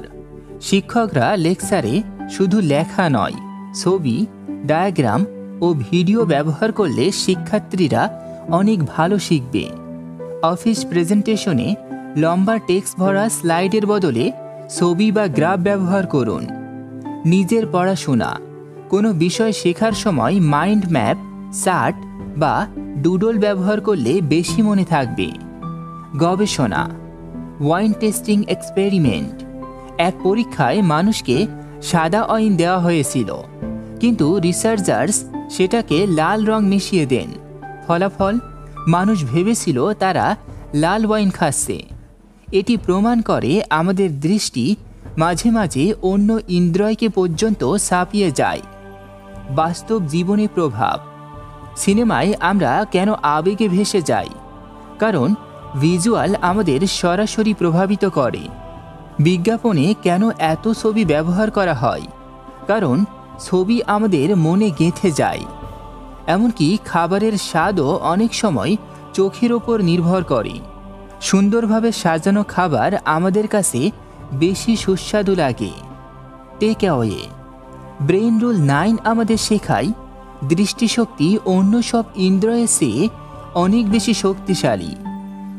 শিক্ষকরা লেকচারে শুধু লেখা নয়, ছবি, ডায়াগ্রাম ও ভিডিও ব্যবহার করলে শিক্ষার্থীরা অনেক ভালো শিখবে। অফিস প্রেজেন্টেশনে লম্বা টেক্সট ভরা স্লাইডের বদলে ছবি বা গ্রাফ ব্যবহার করুন। নিজের পড়াশোনা, কোনো বিষয় শেখার সময় মাইন্ড ম্যাপ, চার্ট বা ডুডল ব্যবহার করলে বেশি মনে থাকবে। গবেষণা, ওয়াইন টেস্টিং এক্সপেরিমেন্ট। এক পরীক্ষায় মানুষকে সাদা ওয়াইন দেওয়া হয়েছিল, কিন্তু রিসার্চার্স সেটাকে লাল রং মিশিয়ে দেন। ফলাফল, মানুষ ভেবেছিল তারা লাল ওয়াইন খাচ্ছে। এটি প্রমাণ করে আমাদের দৃষ্টি মাঝে মাঝে অন্য ইন্দ্রিয়কে পর্যন্ত ছাপিয়ে যায়। বাস্তব জীবনে প্রভাব। সিনেমায় আমরা কেন আবেগে ভেসে যাই? কারণ ভিজুয়াল আমাদের সরাসরি প্রভাবিত করে। বিজ্ঞাপনে কেন এত ছবি ব্যবহার করা হয়? কারণ ছবি আমাদের মনে গেঁথে যায়। এমনকি খাবারের স্বাদও অনেক সময় চোখের ওপর নির্ভর করে। সুন্দরভাবে সাজানো খাবার আমাদের কাছে বেশি সুস্বাদু লাগে। Take away. ব্রেন রুল 9 আমাদের শেখায় দৃষ্টিশক্তি অন্য সব ইন্দ্রিয়ের চেয়ে অনেক বেশি শক্তিশালী।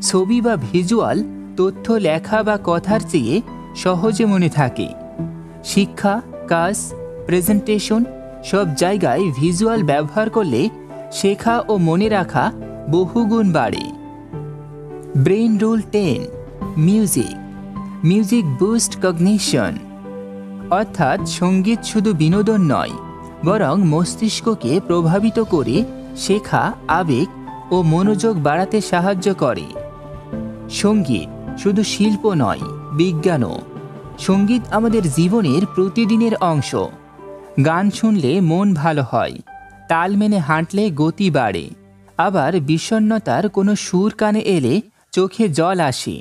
ছবি বা ভিজুয়াল তথ্য লেখা বা কথার চেয়ে সহজে মনে থাকে। শিক্ষা, কাজ, প্রেজেন্টেশন সব জায়গায় ভিজুয়াল ব্যবহার করলে শেখা ও মনে রাখা বহুগুণ বাড়ে। Brain rule 10, music. Music boost cognition. অর্থাৎ সঙ্গীত শুধু বিনোদন নয়, বরং মস্তিষ্ককে প্রভাবিত করে শেখা, আবেগ ও মনোযোগ বাড়াতে সাহায্য করে। সঙ্গীত শুধু শিল্প নয়, বিজ্ঞানও। সঙ্গীত আমাদের জীবনের প্রতিদিনের অংশ। গান শুনলে মন ভালো হয়, তাল মেনে হাঁটলে গতি বাড়ে, আবার বিষণ্ণতার কোনো সুর কানে এলে চোখে জল আসে।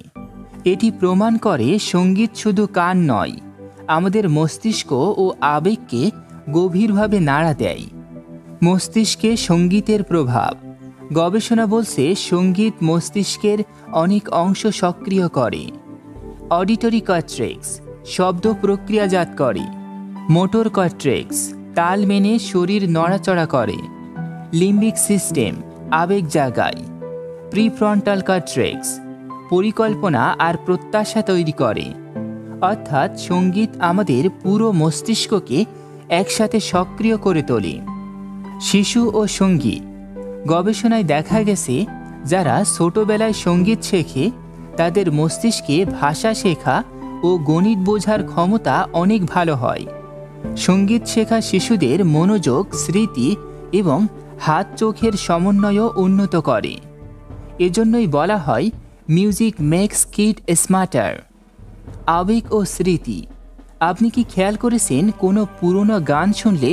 এটি প্রমাণ করে সঙ্গীত শুধু কান নয়, আমাদের মস্তিষ্ক ও আবেগকে গভীরভাবে নাড়া দেয়। মস্তিষ্কে সঙ্গীতের প্রভাব। গবেষণা বলছে সঙ্গীত মস্তিষ্কের অনেক অংশ সক্রিয় করে। অডিটরি কর্টেক্স শব্দ প্রক্রিয়াজাত করে, মোটর কর্টেক্স তাল মেনে শরীর নড়াচড়া করে, লিম্বিক সিস্টেম আবেগ জাগায়, প্রিফ্রন্টাল কর্টেক্স পরিকল্পনা আর প্রত্যাশা তৈরি করে। অর্থাৎ সঙ্গীত আমাদের পুরো মস্তিষ্ককে একসাথে সক্রিয় করে তোলে। শিশু ও সঙ্গীত গবেষণায় দেখা গেছে, যারা ছোটবেলায় সঙ্গীত শেখে তাদের মস্তিষ্কে ভাষা শেখা ও গণিত বোঝার ক্ষমতা অনেক ভালো হয়। সঙ্গীত শেখা শিশুদের মনোযোগ, স্মৃতি এবং হাত চোখের সমন্বয়ও উন্নত করে। এজন্যই বলা হয় মিউজিক মেক্স কিড স্মার্টার। আবেগ ও স্মৃতি, আপনি কি খেয়াল করেছেন কোনো পুরনো গান শুনলে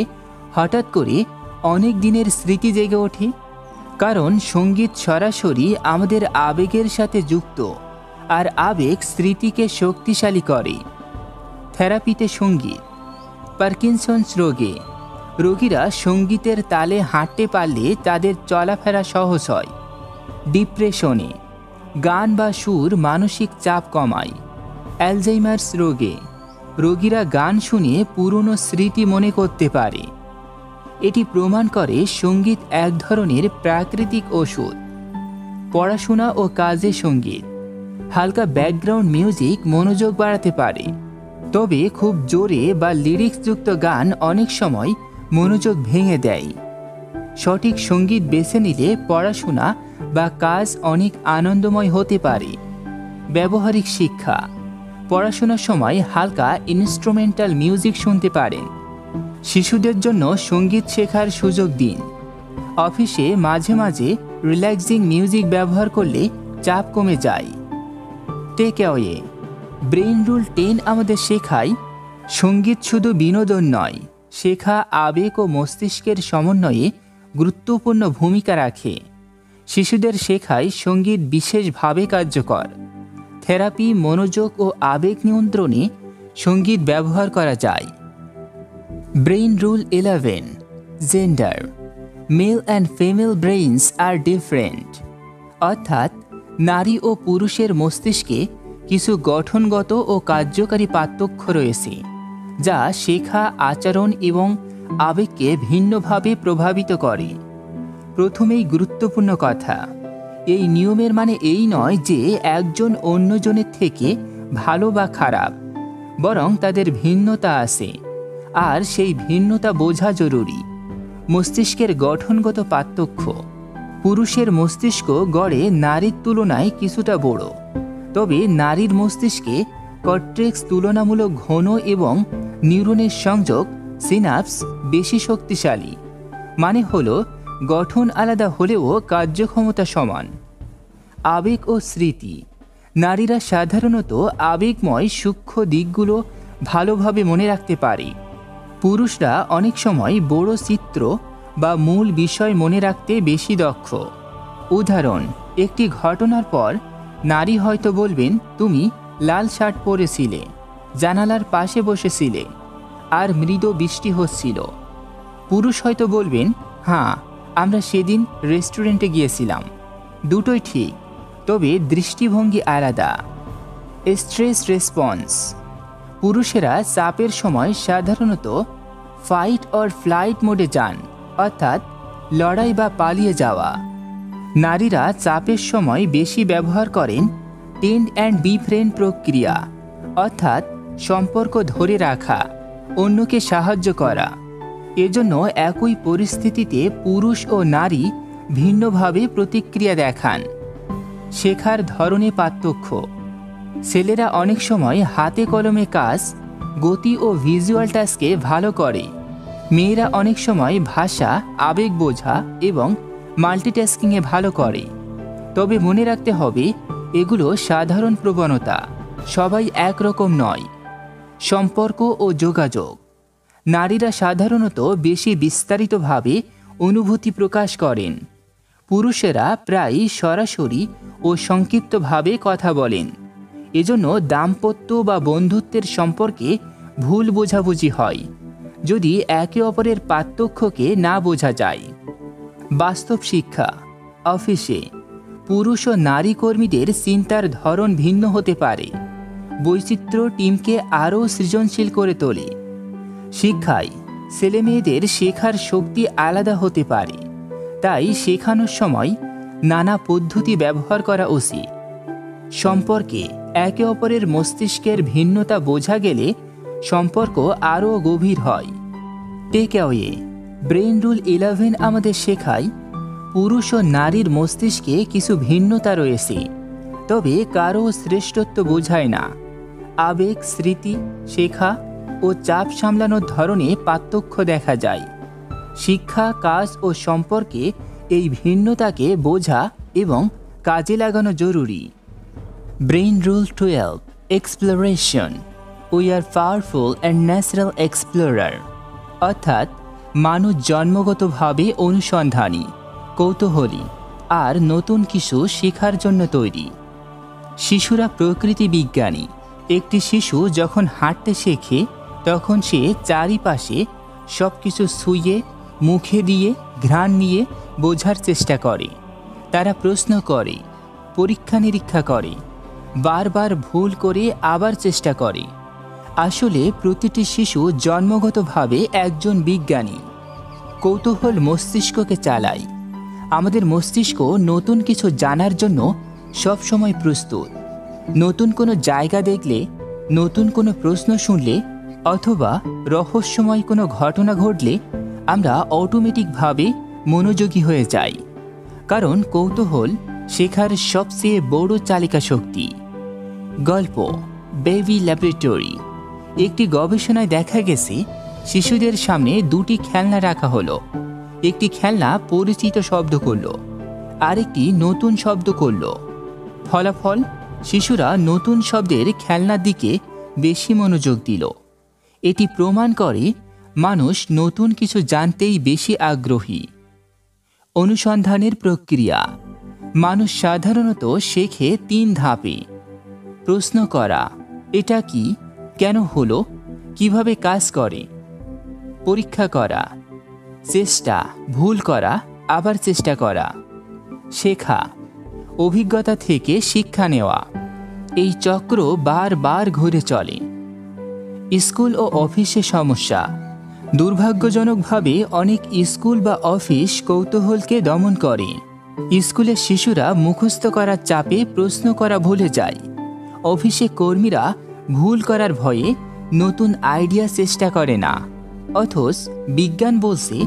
হঠাৎ করে অনেক দিনের স্মৃতি জেগে ওঠে? কারণ সঙ্গীত সরাসরি আমাদের আবেগের সাথে যুক্ত, আর আবেগ স্মৃতিকে শক্তিশালী করে। থেরাপিতে সঙ্গীত, পার্কিনসন্স রোগে রোগীরা সঙ্গীতের তালে হাঁটতে পারলে তাদের চলাফেরা সহজ হয়। ডিপ্রেশনে গান বা সুর মানসিক চাপ কমায়। অ্যালজাইমার্স রোগে রোগীরা গান শুনে পুরনো স্মৃতি মনে করতে পারে। এটি প্রমাণ করে সঙ্গীত এক ধরনের প্রাকৃতিক ওষুধ। পড়াশোনা ও কাজে সঙ্গীত, হালকা ব্যাকগ্রাউন্ড মিউজিক মনোযোগ বাড়াতে পারে, তবে খুব জোরে বা লিরিক্সযুক্ত গান অনেক সময় মনোযোগ ভেঙে দেয়। সঠিক সঙ্গীত বেছে নিলে পড়াশোনা বা কাজ অনেক আনন্দময় হতে পারে। ব্যবহারিক শিক্ষা, পড়াশোনার সময় হালকা ইনস্ট্রুমেন্টাল মিউজিক শুনতে পারেন। শিশুদের জন্য সঙ্গীত শেখার সুযোগ দিন। অফিসে মাঝে মাঝে রিল্যাক্সিং মিউজিক ব্যবহার করলে চাপ কমে যায়। টেক অ্যাওয়ে, ব্রেইন রুল 10 আমাদের শেখায় সঙ্গীত শুধু বিনোদন নয়, শেখা আবেগ ও মস্তিষ্কের সমন্বয়ে গুরুত্বপূর্ণ ভূমিকা রাখে। শিশুদের শেখায় সঙ্গীত বিশেষভাবে কার্যকর। থেরাপি, মনোযোগ ও আবেগ নিয়ন্ত্রণে সঙ্গীত ব্যবহার করা যায়। Brain rule 11, gender, male and female brains are different. অর্থাৎ নারী ও পুরুষের মস্তিষ্কে কিছু গঠনগত ও কার্যকারী পার্থক্য রয়েছে, যা শেখা, আচরণ এবং আবেগকে ভিন্নভাবে প্রভাবিত করে। প্রথমেই গুরুত্বপূর্ণ কথা, এই নিয়মের মানে এই নয় যে একজন অন্যজনের থেকে ভালো বা খারাপ, বরং তাদের ভিন্নতা আছে, আর সেই ভিন্নতা বোঝা জরুরি। মস্তিষ্কের গঠনগত পার্থক্য, পুরুষের মস্তিষ্ক গড়ে নারীর তুলনায় কিছুটা বড়, তবে নারীর মস্তিষ্কে কর্টেক্স তুলনামূলক ঘন এবং নিউরনের সংযোগ সিনাপস বেশি শক্তিশালী। মানে হলো গঠন আলাদা হলেও কার্যক্ষমতা সমান। আবেগ ও স্মৃতি, নারীরা সাধারণত আবেগময় সূক্ষ্ম দিকগুলো ভালোভাবে মনে রাখতে পারে। পুরুষরা অনেক সময় বড় চিত্র বা মূল বিষয় মনে রাখতে বেশি দক্ষ। উদাহরণ, একটি ঘটনার পর নারী হয়তো বলবেন, তুমি লাল শার্ট পরেছিলে, জানালার পাশে বসেছিলে, আর মৃদু বৃষ্টি হচ্ছিল। পুরুষ হয়তো বলবেন, হ্যাঁ, আমরা সেদিন রেস্টুরেন্টে গিয়েছিলাম। দুটোই ঠিক, তবে দৃষ্টিভঙ্গি আলাদা। স্ট্রেস রেসপন্স, পুরুষেরা চাপের সময় সাধারণত ফাইট অর ফ্লাইট মোডে যান, অর্থাৎ লড়াই বা পালিয়ে যাওয়া। নারীরা চাপের সময় বেশি ব্যবহার করেন টেন্ড অ্যান্ড বিফ্রেন্ড প্রক্রিয়া, অর্থাৎ সম্পর্ক ধরে রাখা, অন্যকে সাহায্য করা। এজন্য একই পরিস্থিতিতে পুরুষ ও নারী ভিন্নভাবে প্রতিক্রিয়া দেখান। শেখার ধরনে পার্থক্য, ছেলেরা অনেক সময় হাতে কলমে কাজ, গতি ও ভিজুয়াল টাস্কে ভালো করে। মেয়েরা অনেক সময় ভাষা, আবেগ বোঝা এবং মাল্টিটাস্কিংয়ে ভালো করে। তবে মনে রাখতে হবে, এগুলো সাধারণ প্রবণতা, সবাই একরকম নয়। সম্পর্ক ও যোগাযোগ, নারীরা সাধারণত বেশি বিস্তারিতভাবে অনুভূতি প্রকাশ করেন। পুরুষেরা প্রায়ই সরাসরি ও সংক্ষিপ্তভাবে কথা বলেন। এজন্য দাম্পত্য বা বন্ধুত্বের সম্পর্কে ভুল বোঝাবুঝি হয়, যদি একে অপরের পার্থক্যকে না বোঝা যায়। বাস্তব শিক্ষা, অফিসে পুরুষ ও নারী কর্মীদের চিন্তার ধরন ভিন্ন হতে পারে। বৈচিত্র্য টিমকে আরও সৃজনশীল করে তোলে। শিক্ষায় ছেলেমেয়েদের শেখার শক্তি আলাদা হতে পারে, তাই শেখানোর সময় নানা পদ্ধতি ব্যবহার করা উচিত। সম্পর্কে একে অপরের মস্তিষ্কের ভিন্নতা বোঝা গেলে সম্পর্ক আরও গভীর হয়। টেক অ্যাওয়ে ব্রেইন রুল 11 আমাদের শেখায় পুরুষ ও নারীর মস্তিষ্কে কিছু ভিন্নতা রয়েছে, তবে কারও শ্রেষ্ঠত্ব বোঝায় না। আবেগ, স্মৃতি, শেখা ও চাপ সামলানোর ধরনে পার্থক্য দেখা যায়। শিক্ষা, কাজ ও সম্পর্কে এই ভিন্নতাকে বোঝা এবং কাজে লাগানো জরুরি। Brain rule 12 exploration. We are powerful and natural explorer, অর্থাৎ মানুষ জন্মগতভাবে অনুসন্ধানী, কৌতূহলী আর নতুন কিছু শেখার জন্য তৈরি। শিশুরা প্রকৃতি বিজ্ঞানী। একটি শিশু যখন হাঁটতে শেখে তখন সে চারিপাশে সব কিছু ছুঁয়ে, মুখে দিয়ে, ঘ্রাণ নিয়ে বোঝার চেষ্টা করে। তারা প্রশ্ন করে, পরীক্ষা নিরীক্ষা করে, বারবার ভুল করে আবার চেষ্টা করে। আসলে প্রতিটি শিশু জন্মগতভাবে একজন বিজ্ঞানী। কৌতূহল মস্তিষ্ককে চালায়। আমাদের মস্তিষ্ক নতুন কিছু জানার জন্য সবসময় প্রস্তুত। নতুন কোনো জায়গা দেখলে, নতুন কোনো প্রশ্ন শুনলে অথবা রহস্যময় কোনো ঘটনা ঘটলে আমরা অটোমেটিকভাবে মনোযোগী হয়ে যাই, কারণ কৌতূহল শেখার সবচেয়ে বড় চালিকা শক্তি। গল্প বেবি ল্যাবরেটরি। একটি গবেষণায় দেখা গেছে শিশুদের সামনে দুটি খেলনা রাখা হলো। একটি খেলনা পরিচিত শব্দ করল, আরেকটি নতুন শব্দ করল। ফলাফল, শিশুরা নতুন শব্দের খেলনার দিকে বেশি মনোযোগ দিল। এটি প্রমাণ করে মানুষ নতুন কিছু জানতেই বেশি আগ্রহী। অনুসন্ধানের প্রক্রিয়া। মানুষ সাধারণত শেখে 3 ধাপে: প্রশ্ন করা, এটা কি, কেন হলো, কিভাবে কাজ করে; পরীক্ষা করা, চেষ্টা, ভুল করা, আবার চেষ্টা করা; শেখা, অভিজ্ঞতা থেকে শিক্ষা নেওয়া। এই চক্র বারবার ঘুরে চলে। স্কুল ও অফিসে সমস্যা। দুর্ভাগ্যজনকভাবে অনেক স্কুল বা অফিস কৌতূহলকে দমন করে। স্কুলের শিশুরা মুখস্থ করার চাপে প্রশ্ন করা ভুলে যায়। অফিসে কর্মীরা ভুল করার ভয়ে নতুন আইডিয়া চেষ্টা করে না। অথচ বিজ্ঞান বলছে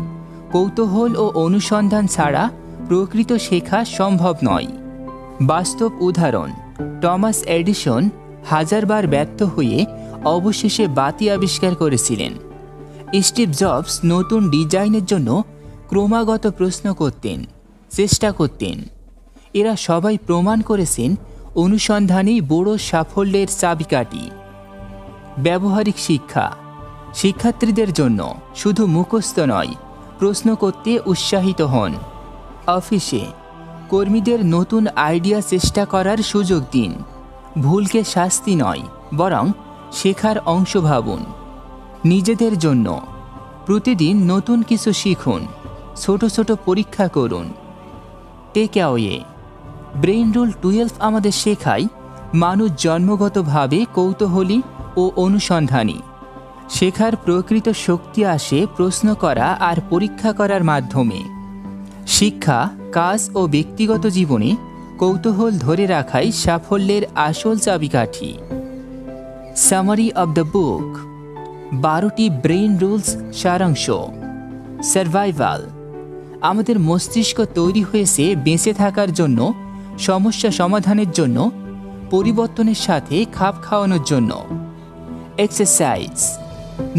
কৌতূহল ও অনুসন্ধান ছাড়া প্রকৃত শেখা সম্ভব নয়। বাস্তব উদাহরণ: টমাস এডিসন হাজারবার ব্যর্থ হয়ে অবশেষে বাতি আবিষ্কার করেছিলেন। স্টিভ জবস নতুন ডিজাইনের জন্য ক্রমাগত প্রশ্ন করতেন, চেষ্টা করতেন। এরা সবাই প্রমাণ করেছেন অনুসন্ধানই বড় সাফল্যের চাবিকাঠি। ব্যবহারিক শিক্ষা। শিক্ষার্থীদের জন্য শুধু মুখস্থ নয়, প্রশ্ন করতে উৎসাহিত হন। অফিসে কর্মীদের নতুন আইডিয়া চেষ্টা করার সুযোগ দিন। ভুলকে শাস্তি নয়, বরং শেখার অংশ ভাবুন। নিজেদের জন্য প্রতিদিন নতুন কিছু শিখুন, ছোট ছোট পরীক্ষা করুন। টেক অ্যাওয়ে ব্রেইন রুল 12 আমাদের শেখায় মানুষ জন্মগতভাবে কৌতূহলী ও অনুসন্ধানী। শেখার প্রকৃত শক্তি আসে প্রশ্ন করা আর পরীক্ষা করার মাধ্যমে। শিক্ষা, কাজ ও ব্যক্তিগত জীবনে কৌতূহল ধরে রাখাই সাফল্যের আসল চাবিকাঠি। সামারি অব দ্য বুক: 12টি ব্রেইন রুলস সারাংশ। সার্ভাইভাল: আমাদের মস্তিষ্ক তৈরি হয়েছে বেঁচে থাকার জন্য, সমস্যা সমাধানের জন্য, পরিবর্তনের সাথে খাপ খাওয়ানোর জন্য। এক্সারসাইজ: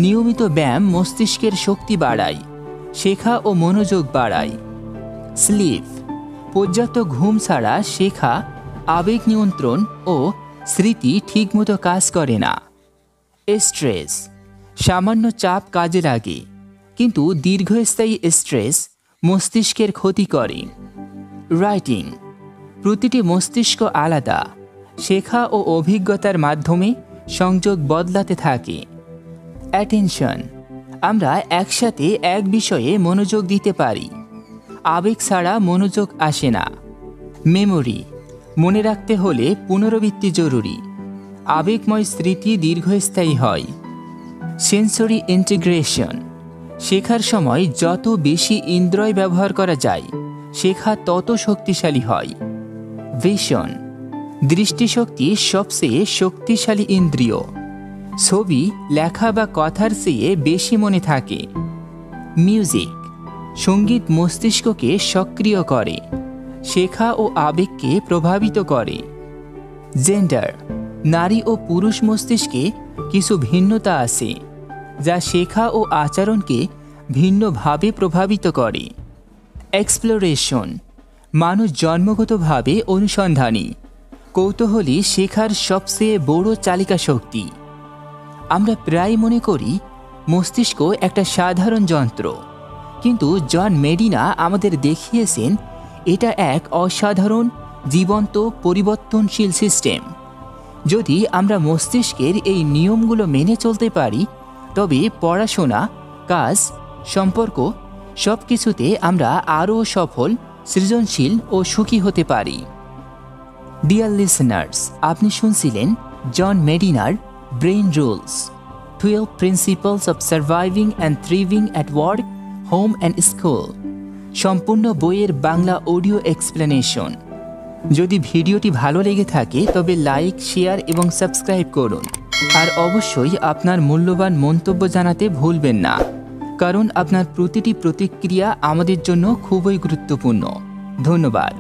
নিয়মিত ব্যায়াম মস্তিষ্কের শক্তি বাড়ায়, শেখা ও মনোযোগ বাড়ায়। স্লিপ: পর্যাপ্ত ঘুম ছাড়া শেখা, আবেগ নিয়ন্ত্রণ ও স্মৃতি ঠিকমতো কাজ করে না। স্ট্রেস: সামান্য চাপ কাজে লাগে, কিন্তু দীর্ঘস্থায়ী স্ট্রেস মস্তিষ্কের ক্ষতি করে। রাইটিং: প্রতিটি মস্তিষ্ক আলাদা, শেখা ও অভিজ্ঞতার মাধ্যমে সংযোগ বদলাতে থাকে। অ্যাটেনশন: আমরা একসাথে এক বিষয়ে মনোযোগ দিতে পারি, আবেগ ছাড়া মনোযোগ আসে না। মেমোরি: মনে রাখতে হলে পুনরাবৃত্তি জরুরি, আবেগময় স্মৃতি দীর্ঘস্থায়ী হয়। সেন্সরি ইন্টিগ্রেশন, শেখার সময় যত বেশি ইন্দ্রিয় ব্যবহার করা যায় শেখা তত শক্তিশালী হয়। ভিশন, দৃষ্টিশক্তি সবচেয়ে শক্তিশালী ইন্দ্রিয়। ছবি, লেখা বা কথার চেয়ে বেশি মনে থাকে। মিউজিক, সঙ্গীত মস্তিষ্ককে সক্রিয় করে, শেখা ও আবেগকে প্রভাবিত করে। জেন্ডার, নারী ও পুরুষ মস্তিষ্কে কিছু ভিন্নতা আছে যা শেখা ও আচরণকে ভিন্নভাবে প্রভাবিত করে। এক্সপ্লোরেশন, মানুষ জন্মগতভাবে অনুসন্ধানী, কৌতূহলী শেখার সবচেয়ে বড় চালিকা শক্তি। আমরা প্রায় মনে করি মস্তিষ্ক একটা সাধারণ যন্ত্র, কিন্তু জন মেডিনা আমাদের দেখিয়েছেন এটা এক অসাধারণ, জীবন্ত, পরিবর্তনশীল সিস্টেম। যদি আমরা মস্তিষ্কের এই নিয়মগুলো মেনে চলতে পারি তবে পড়াশোনা, কাজ, সম্পর্ক সব কিছুতে আমরা আরও সফল, সৃজনশীল ও সুখী হতে পারি। ডিয়ার লিসনার্স, আপনি শুনছিলেন জন মেডিনার brain rules, 12 principles of surviving and thriving at work, home and school, সম্পূর্ণ বইয়ের বাংলা অডিও এক্সপ্লেনেশন। যদি ভিডিওটি ভালো লেগে থাকে তবে লাইক, শেয়ার এবং সাবস্ক্রাইব করুন। আর অবশ্যই আপনার মূল্যবান মন্তব্য জানাতে ভুলবেন না, কারণ আপনার প্রতিটি প্রতিক্রিয়া আমাদের জন্য খুবই গুরুত্বপূর্ণ। ধন্যবাদ।